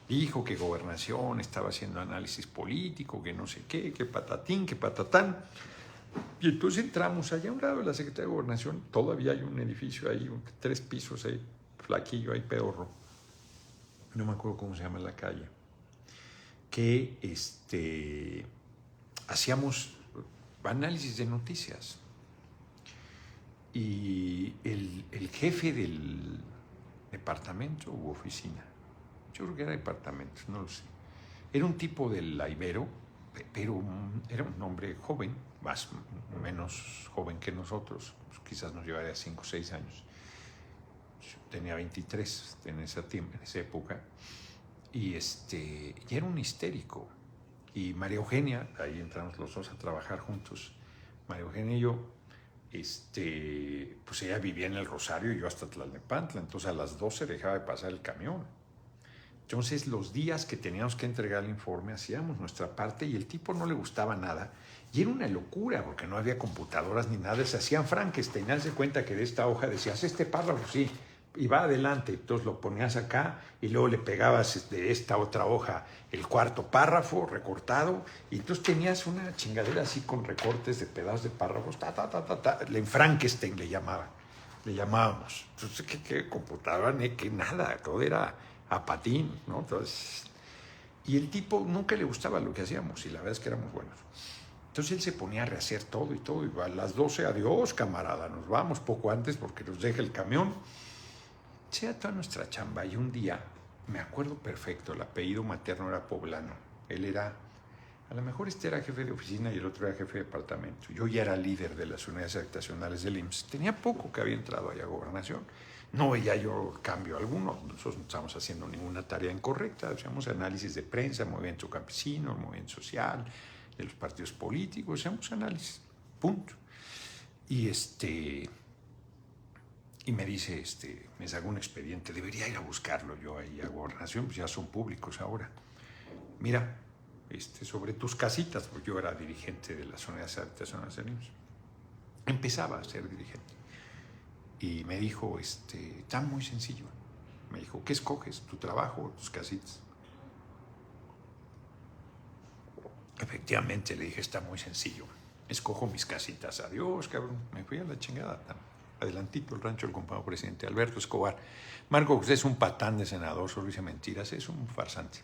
dijo que Gobernación estaba haciendo análisis político, que no sé qué, que patatín, que patatán. Y entonces entramos allá a un lado de la Secretaría de Gobernación, todavía hay un edificio ahí, 3 pisos ahí, flaquillo, ahí pedorro, no me acuerdo cómo se llama la calle, que hacíamos análisis de noticias. Y el jefe del departamento u oficina, yo creo que era departamento, no lo sé, era un tipo del la Ibero, pero era un hombre joven, más o menos joven que nosotros, pues quizás nos llevaría 5 o 6 años. Yo tenía 23 en esa época, y era un histérico. Y María Eugenia, ahí entramos los dos a trabajar juntos, María Eugenia y yo, pues ella vivía en el Rosario y yo hasta Tlalnepantla, entonces a las 12 dejaba de pasar el camión. Entonces los días que teníamos que entregar el informe hacíamos nuestra parte y el tipo no le gustaba nada. Y era una locura porque no había computadoras ni nada, se hacían Frankenstein. Haz de cuenta que de esta hoja decías, este párrafo sí, y va adelante, entonces lo ponías acá y luego le pegabas de esta otra hoja el cuarto párrafo recortado y entonces tenías una chingadera así con recortes de pedazos de párrafos, en Frankenstein le llamábamos. Entonces, ¿qué computadora? Ni que nada, todo era a patín, ¿no? Entonces, y el tipo nunca le gustaba lo que hacíamos y la verdad es que éramos buenos. Entonces él se ponía a rehacer todo y a las 12, adiós camarada, nos vamos poco antes porque nos deja el camión. Sea toda nuestra chamba y un día, me acuerdo perfecto, el apellido materno era poblano, él era, a lo mejor era jefe de oficina y el otro era jefe de departamento, yo ya era líder de las unidades habitacionales del IMSS, tenía poco que había entrado allá a Gobernación, no veía yo cambio alguno, nosotros no estábamos haciendo ninguna tarea incorrecta, hacíamos análisis de prensa, movimiento campesino, movimiento social, de los partidos políticos, hacíamos análisis, punto. Y me dice, me sacó un expediente, debería ir a buscarlo yo ahí a Gobernación, pues ya son públicos ahora. Mira, sobre tus casitas, porque yo era dirigente de las unidades habitacionales del IMSS. Empezaba a ser dirigente. Y me dijo, está muy sencillo. Me dijo, ¿qué escoges? ¿Tu trabajo o tus casitas? Efectivamente, le dije, está muy sencillo. Escojo mis casitas. Adiós, cabrón. Me fui a la chingada. Adelantito el rancho del compañero presidente Alberto Escobar. Marco, usted es un patán de senador, solo dice mentiras, es un farsante.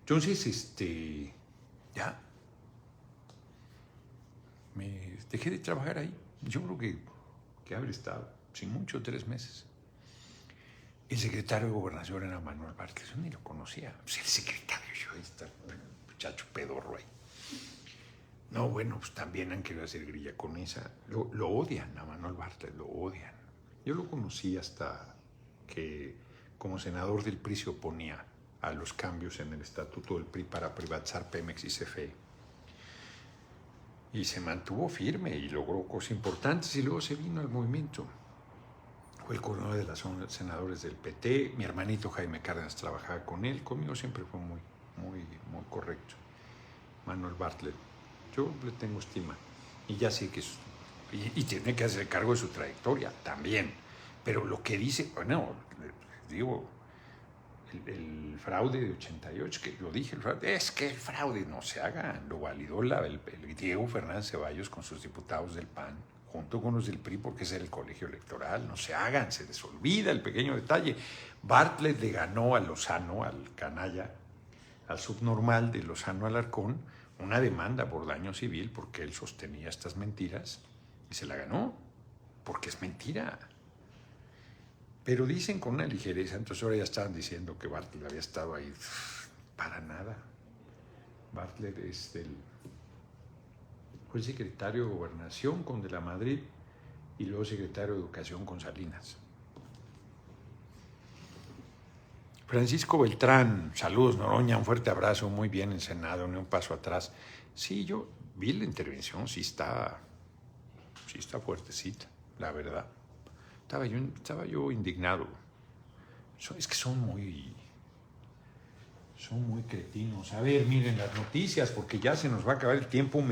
Entonces, ya, me dejé de trabajar ahí. Yo creo que habré estado, sin mucho, 3 meses. El secretario de Gobernación era Manuel Bartlett, yo ni lo conocía. Pues el secretario, yo, ahí está, muchacho pedorro ahí. No, bueno, pues también han querido hacer grilla con esa. Lo odian a Manuel Bartlett, lo odian. Yo lo conocí hasta que como senador del PRI se oponía a los cambios en el estatuto del PRI para privatizar Pemex y CFE. Y se mantuvo firme y logró cosas importantes y luego se vino al movimiento. Fue el coordinador de los senadores del PT, mi hermanito Jaime Cárdenas trabajaba con él, conmigo siempre fue muy, muy, muy correcto. Manuel Bartlett. Yo le tengo estima y ya sé que y tiene que hacer cargo de su trayectoria también, pero lo que dice, bueno, digo, el fraude de 88, que lo dije, es que el fraude no se haga, lo validó el Diego Fernández Ceballos con sus diputados del PAN, junto con los del PRI, porque ese era el colegio electoral, no se hagan, se les olvida el pequeño detalle. Bartlett le ganó a Lozano, al canalla, al subnormal de Lozano Alarcón, una demanda por daño civil porque él sostenía estas mentiras y se la ganó, porque es mentira. Pero dicen con una ligereza, entonces ahora ya estaban diciendo que Bartlett había estado ahí. Para nada. Bartlett fue secretario de Gobernación con De la Madrid y luego secretario de Educación con Salinas. Francisco Beltrán, saludos Noroña, un fuerte abrazo, muy bien en Senado, ni un paso atrás. Sí, yo vi la intervención, sí está fuertecita, la verdad. Estaba yo indignado. Es que son muy cretinos. A ver, miren las noticias, porque ya se nos va a acabar el tiempo.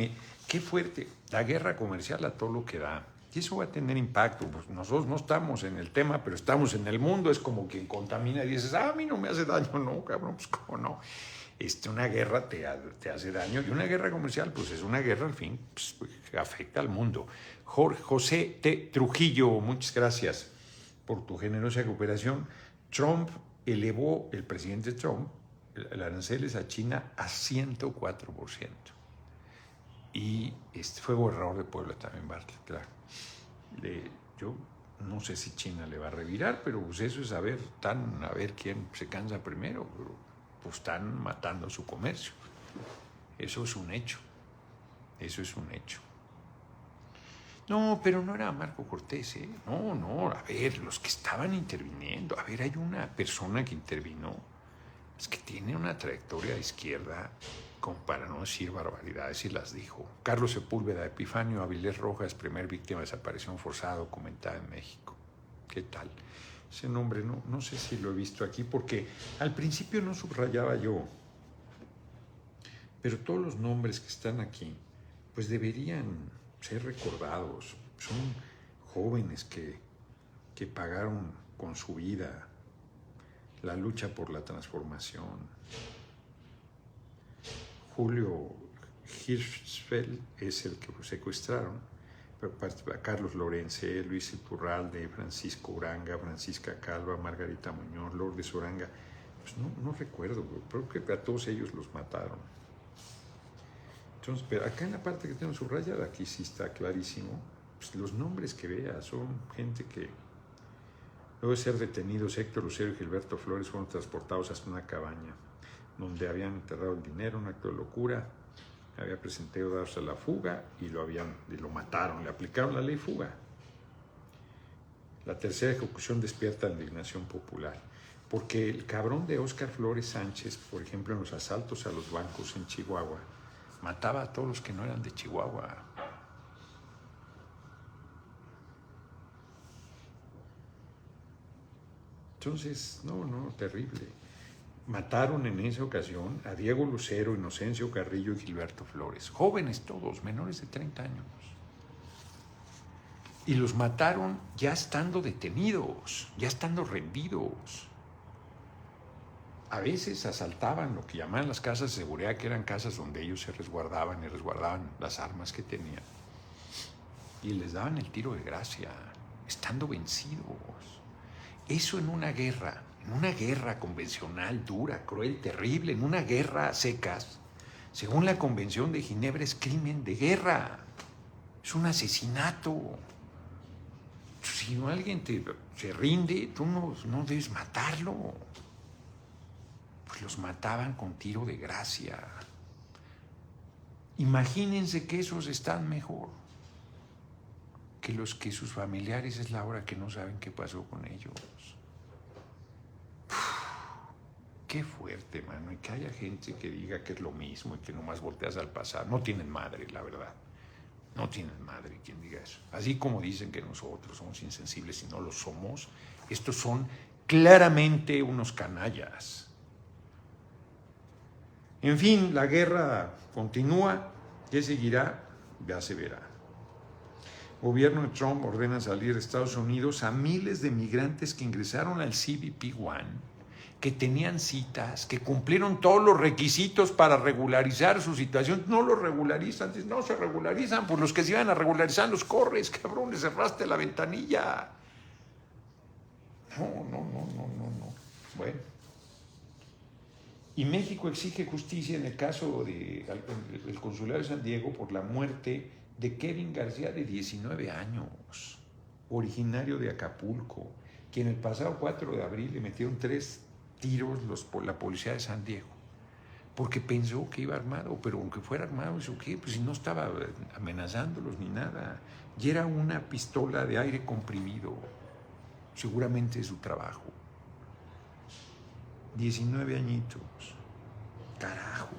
Qué fuerte. La guerra comercial a todo lo que da. Y eso va a tener impacto. Pues nosotros no estamos en el tema, pero estamos en el mundo. Es como quien contamina y dices, a mí no me hace daño. No, cabrón, pues cómo no. Una guerra te hace daño. Y una guerra comercial, pues es una guerra, al fin, pues, que afecta al mundo. José T. Trujillo, muchas gracias por tu generosa cooperación. El presidente Trump, el aranceles a China a 104%. Y fue gobernador de Puebla también, Bartlett, claro. Yo no sé si China le va a revirar, pero pues eso es a ver quién se cansa primero. Pero, pues están matando su comercio. Eso es un hecho. No, pero no era Marco Cortés, ¿eh? No, a ver, los que estaban interviniendo. A ver, hay una persona que intervino, es que tiene una trayectoria de izquierda, como para no decir barbaridades, y las dijo. Carlos Sepúlveda, Epifanio Avilés Rojas, primer víctima de desaparición forzada documentada en México. ¿Qué tal? Ese nombre no sé si lo he visto aquí, porque al principio no subrayaba yo, pero todos los nombres que están aquí, pues deberían ser recordados. Son jóvenes que pagaron con su vida la lucha por la transformación. Julio Hirschfeld es el que secuestraron. A Carlos Lorence, Luis Iturralde, Francisco Uranga, Francisca Calva, Margarita Muñoz, Lourdes Uranga. Pues no recuerdo, creo que a todos ellos los mataron. Entonces, pero acá en la parte que tengo subrayada, aquí sí está clarísimo. Pues los nombres que vea son gente que, luego de ser detenidos, Héctor Lucero y Gilberto Flores fueron transportados hasta una cabaña donde habían enterrado el dinero, un acto de locura. Había presentado darse a la fuga y lo mataron, le aplicaron la ley fuga. La tercera ejecución despierta la indignación popular, porque el cabrón de Óscar Flores Sánchez, por ejemplo, en los asaltos a los bancos en Chihuahua, mataba a todos los que no eran de Chihuahua. Entonces, terrible. Mataron en esa ocasión a Diego Lucero, Inocencio Carrillo y Gilberto Flores. Jóvenes todos, menores de 30 años. Y los mataron ya estando detenidos, ya estando rendidos. A veces asaltaban lo que llamaban las casas de seguridad, que eran casas donde ellos se resguardaban y resguardaban las armas que tenían. Y les daban el tiro de gracia, estando vencidos. Eso en una guerra convencional, dura, cruel, terrible, en una guerra a secas, según la Convención de Ginebra, es crimen de guerra. Es un asesinato. Si alguien se rinde, tú no debes matarlo. Pues los mataban con tiro de gracia. Imagínense que esos están mejor que los que sus familiares es la hora que no saben qué pasó con ellos. Qué fuerte, mano, y que haya gente que diga que es lo mismo y que nomás volteas al pasado. No tienen madre, la verdad. No tienen madre quien diga eso. Así como dicen que nosotros somos insensibles y no lo somos, estos son claramente unos canallas. En fin, la guerra continúa. ¿Qué seguirá? Ya se verá. Gobierno de Trump ordena salir de Estados Unidos a miles de migrantes que ingresaron al CBP One, que tenían citas, que cumplieron todos los requisitos para regularizar su situación. No lo regularizan, no se regularizan, pues los que se iban a regularizar los corres, cabrón, le cerraste la ventanilla. No. Bueno. Y México exige justicia en el caso del consulado de San Diego por la muerte de Kevin García, de 19 años, originario de Acapulco, quien el pasado 4 de abril le metieron 3 tiros la policía de San Diego, porque pensó que iba armado, pero aunque fuera armado, ¿eso qué? Pues si no estaba amenazándolos ni nada, y era una pistola de aire comprimido, seguramente de su trabajo. 19 añitos. Carajo.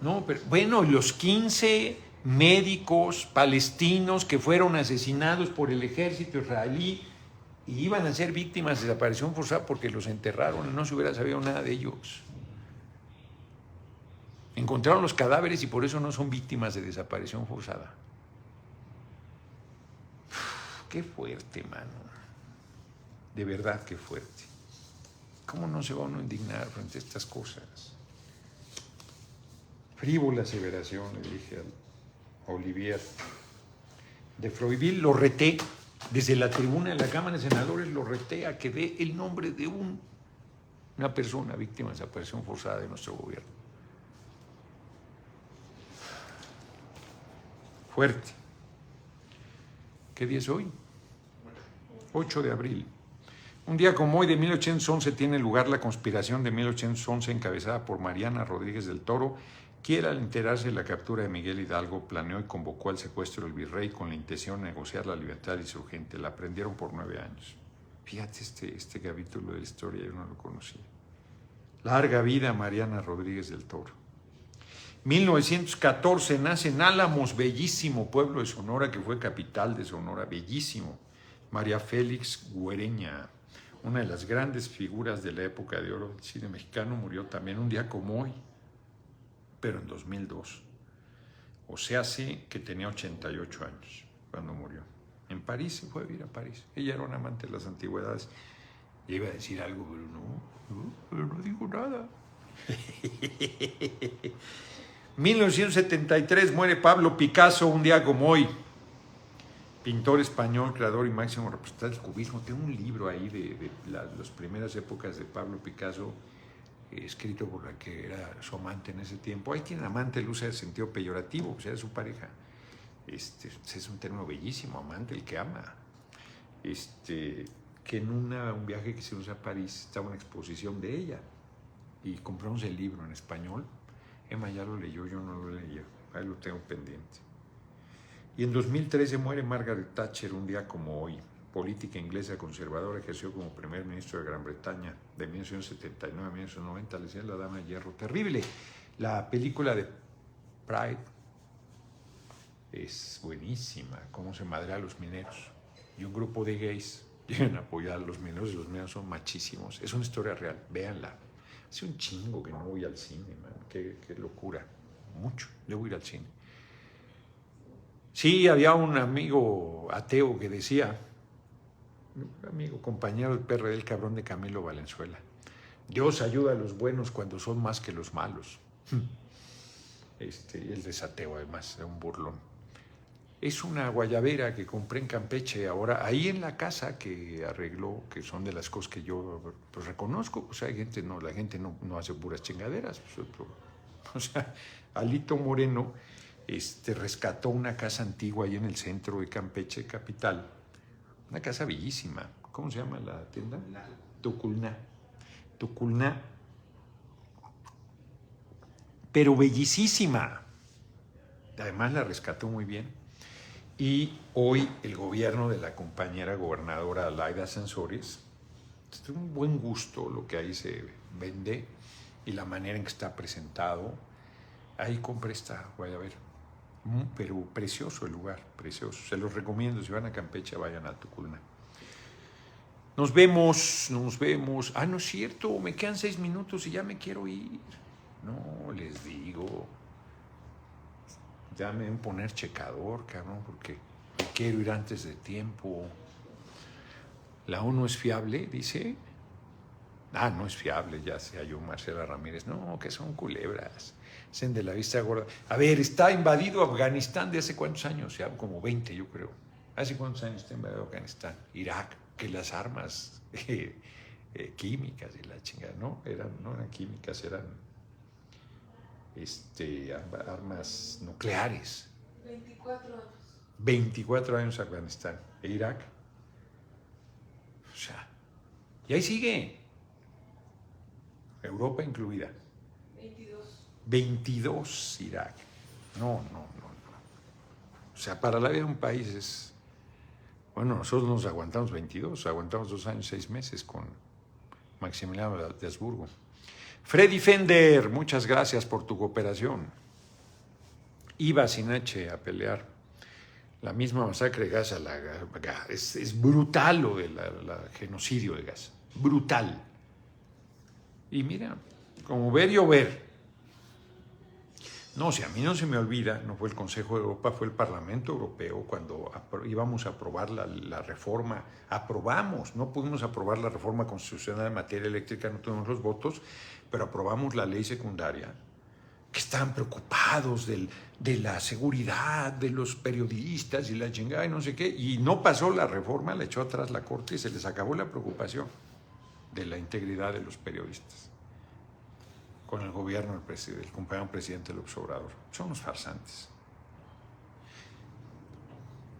No, pero bueno, los 15 médicos palestinos que fueron asesinados por el ejército israelí y iban a ser víctimas de desaparición forzada porque los enterraron y no se hubiera sabido nada de ellos. Encontraron los cadáveres y por eso no son víctimas de desaparición forzada. Qué fuerte, mano. De verdad, qué fuerte. ¿Cómo no se va uno a indignar frente a estas cosas? Frívola aseveración, le dije a Olivier. De Froiville lo reté, desde la tribuna de la Cámara de Senadores lo reté a que dé el nombre de una persona víctima de desaparición forzada de nuestro gobierno. Fuerte. ¿Qué día es hoy? 8 de abril. Un día como hoy de 1811 tiene lugar la conspiración de 1811 encabezada por Mariana Rodríguez del Toro, quien al enterarse de la captura de Miguel Hidalgo planeó y convocó al secuestro del virrey con la intención de negociar la libertad insurgente. La prendieron por 9 años. Fíjate este capítulo de la historia, yo no lo conocía. Larga vida Mariana Rodríguez del Toro. 1914 nace en Álamos, bellísimo pueblo de Sonora, que fue capital de Sonora, bellísimo. María Félix Güereña, una de las grandes figuras de la época de oro del cine mexicano, murió también un día como hoy, pero en 2002. O sea, sí que tenía 88 años cuando murió. En París, se fue a vivir a París. Ella era una amante de las antigüedades. Le iba a decir algo, pero no digo nada. 1973 muere Pablo Picasso, un día como hoy. Pintor español, creador y máximo representante del cubismo. Tengo un libro ahí de las primeras épocas de Pablo Picasso, escrito por la que era su amante en ese tiempo. Hay quien amante lo usa en sentido peyorativo, o sea, de su pareja. Es un término bellísimo, amante, el que ama. Que en un viaje que hicimos a París estaba una exposición de ella y compramos el libro en español. Emma ya lo leyó, yo no lo leí, ahí lo tengo pendiente. Y en 2013 muere Margaret Thatcher, un día como hoy. Política inglesa conservadora, ejerció como primer ministro de Gran Bretaña de 1979 a 1990, le decían la dama de hierro. Terrible. La película de Pride es buenísima, cómo se madrea a los mineros. Y un grupo de gays llegan a apoyar a los mineros y los mineros son machísimos. Es una historia real, véanla. Hace un chingo que no voy al cine, man. Qué locura. Mucho, debo ir al cine. Sí, había un amigo ateo que decía, un amigo, compañero del PRD, el cabrón de Camilo Valenzuela, Dios ayuda a los buenos cuando son más que los malos. Y él es ateo, además, es un burlón. Es una guayabera que compré en Campeche ahora, ahí en la casa que arregló, que son de las cosas que yo pues, reconozco. O sea, la gente no hace puras chingaderas. O sea, Alito Moreno rescató una casa antigua ahí en el centro de Campeche, capital. Una casa bellísima. ¿Cómo se llama la tienda? Tuculná. Pero bellísima. Además la rescató muy bien. Y hoy el gobierno de la compañera gobernadora Laida Sansores, es un buen gusto lo que ahí se vende y la manera en que está presentado. Ahí compré esta guayabera. Pero precioso el lugar, precioso. Se los recomiendo, si van a Campeche, vayan a Tuculná. Nos vemos. Ah, no es cierto, me quedan 6 minutos y ya me quiero ir. No, les digo. Ya me deben poner checador, cabrón, porque Me quiero ir antes de tiempo. La ONU es fiable, dice. No es fiable, ya se halló Marcela Ramírez. No, que son culebras. Hacen de la vista gorda. A ver, está invadido Afganistán de hace cuántos años, ya como 20, yo creo. ¿Hace cuántos años está invadido Afganistán? Irak, que las armas químicas y la chingada, no eran químicas, eran armas nucleares. 24 años. 24 años Afganistán. ¿E Irak? O sea, y ahí sigue. Europa incluida. 22 Irak. No. O sea, para la vida de un país es... Bueno, nosotros nos aguantamos 22, aguantamos 2 años, 6 meses con Maximiliano de Habsburgo. Freddy Fender, muchas gracias por tu cooperación. Iba sin H a pelear. La misma masacre de Gaza, es brutal lo del genocidio de Gaza. Brutal. Y mira, como ver y over. No, si a mí no se me olvida, no fue el Consejo de Europa, fue el Parlamento Europeo cuando íbamos a aprobar la reforma. Aprobamos, no pudimos aprobar la reforma constitucional en materia eléctrica, no tuvimos los votos, pero aprobamos la ley secundaria, que estaban preocupados de la seguridad de los periodistas y la chingada y no sé qué, y no pasó la reforma, la echó atrás la Corte y se les acabó la preocupación de la integridad de los periodistas con el gobierno del compañero presidente López Obrador. Son unos farsantes.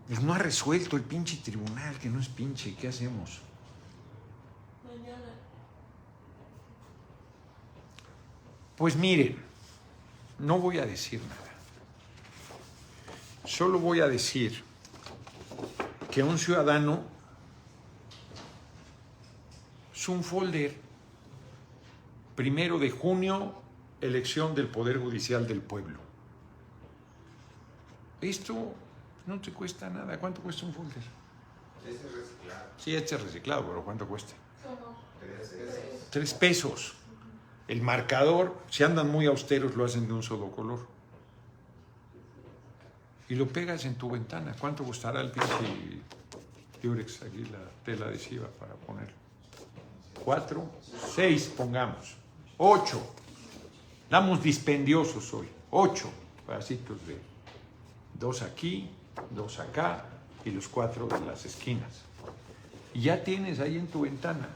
Pues no ha resuelto el pinche tribunal, que no es pinche, ¿qué hacemos? Mañana. Pues miren, no voy a decir nada. Solo voy a decir que un ciudadano es un folder. 1 de junio, elección del Poder Judicial del Pueblo. Esto no te cuesta nada. ¿Cuánto cuesta un folder? Este es reciclado. Sí, este es reciclado, pero ¿cuánto cuesta? Somos 3 pesos. El marcador, si andan muy austeros, lo hacen de un solo color. Y lo pegas en tu ventana. ¿Cuánto costará el pinche Durex? Aquí la tela adhesiva para poner. 4, 6, pongamos. 8. Damos dispendiosos hoy. 8 pedacitos de 2 aquí, 2 acá y los 4 de las esquinas. Y ya tienes ahí en tu ventana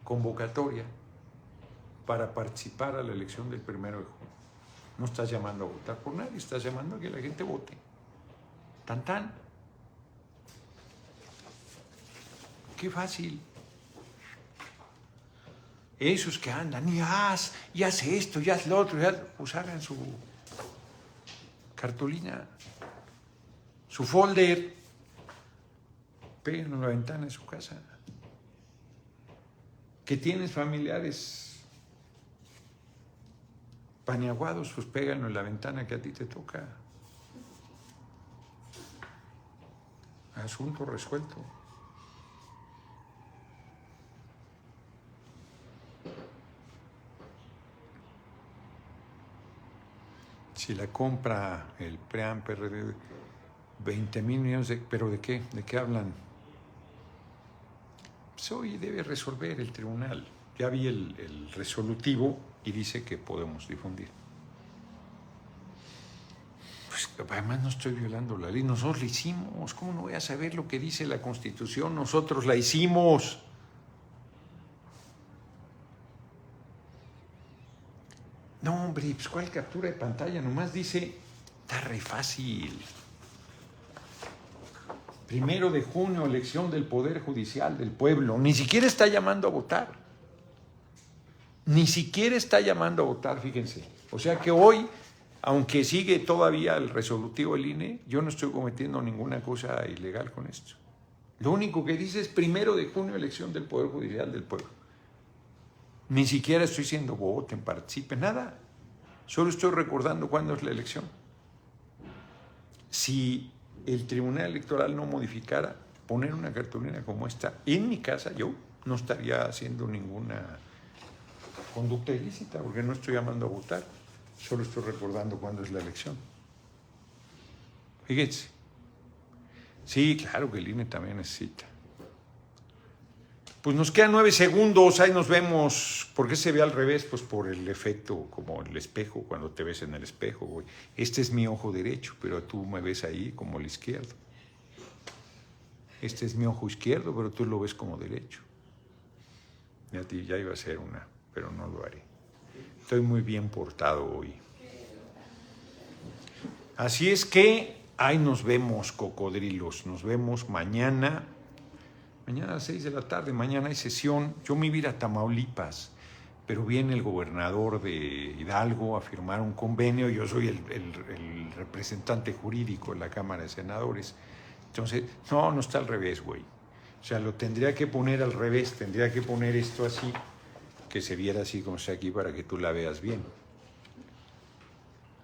convocatoria para participar a la elección del 1 de junio. No estás llamando a votar por nadie, estás llamando a que la gente vote. Tan tan. Qué fácil. Esos que andan y haz esto, y haz lo otro, pues hagan su cartulina, su folder, peguen en la ventana de su casa. Que tienes familiares paniaguados, pues péganlo en la ventana que a ti te toca. Asunto resuelto. Si la compra el PRIAN, PRD, 20,000 millones de... ¿Pero de qué? ¿De qué hablan? Pues hoy debe resolver el tribunal. Ya vi el resolutivo y dice que podemos difundir. Pues además no estoy violando la ley. Nosotros la hicimos. ¿Cómo no voy a saber lo que dice la Constitución? Nosotros la hicimos. No, hombre, pues ¿cuál captura de pantalla? Nomás dice, está re fácil. 1 de junio, elección del Poder Judicial del Pueblo. Ni siquiera está llamando a votar. Ni siquiera está llamando a votar, fíjense. O sea que hoy, aunque sigue todavía el resolutivo del INE, yo no estoy cometiendo ninguna cosa ilegal con esto. Lo único que dice es 1 de junio, elección del Poder Judicial del Pueblo. Ni siquiera estoy diciendo voten, participen, nada. Solo estoy recordando cuándo es la elección. Si el Tribunal Electoral no modificara, poner una cartulina como esta en mi casa, yo no estaría haciendo ninguna conducta ilícita, porque no estoy llamando a votar. Solo estoy recordando cuándo es la elección. Fíjense. Sí, claro que el INE también necesita. Pues nos quedan 9 segundos, ahí nos vemos. ¿Por qué se ve al revés? Pues por el efecto, como el espejo, cuando te ves en el espejo, güey. Este es mi ojo derecho, pero tú me ves ahí como el izquierdo. Este es mi ojo izquierdo, pero tú lo ves como derecho. Y a ti ya iba a ser una, pero no lo haré. Estoy muy bien portado hoy. Así es que ahí nos vemos, cocodrilos. Nos vemos mañana. Mañana a las 6 de la tarde, mañana hay sesión. Yo me iba a ir a Tamaulipas, pero viene el gobernador de Hidalgo a firmar un convenio. Yo soy el representante jurídico de la Cámara de Senadores. Entonces, no está al revés, güey. O sea, lo tendría que poner al revés, tendría que poner esto así, que se viera así como está aquí para que tú la veas bien.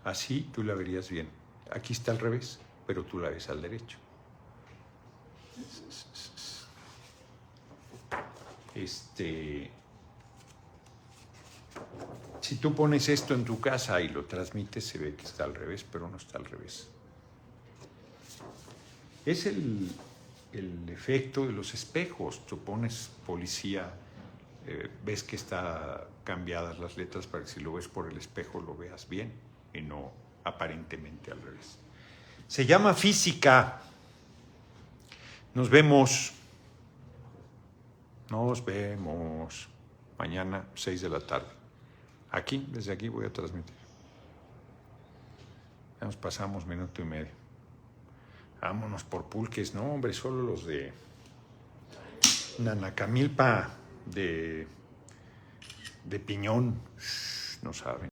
Así tú la verías bien. Aquí está al revés, pero tú la ves al derecho. Si tú pones esto en tu casa y lo transmites, se ve que está al revés, pero no está al revés. Es el efecto de los espejos. Tú pones policía, ves que está cambiadas las letras para que si lo ves por el espejo lo veas bien y no aparentemente al revés. Se llama física. Nos vemos. Nos vemos mañana, 6 de la tarde. Aquí, desde aquí voy a transmitir. Ya nos pasamos minuto y medio. Vámonos por pulques. No, hombre, solo los de Nanacamilpa, de Piñón. No saben.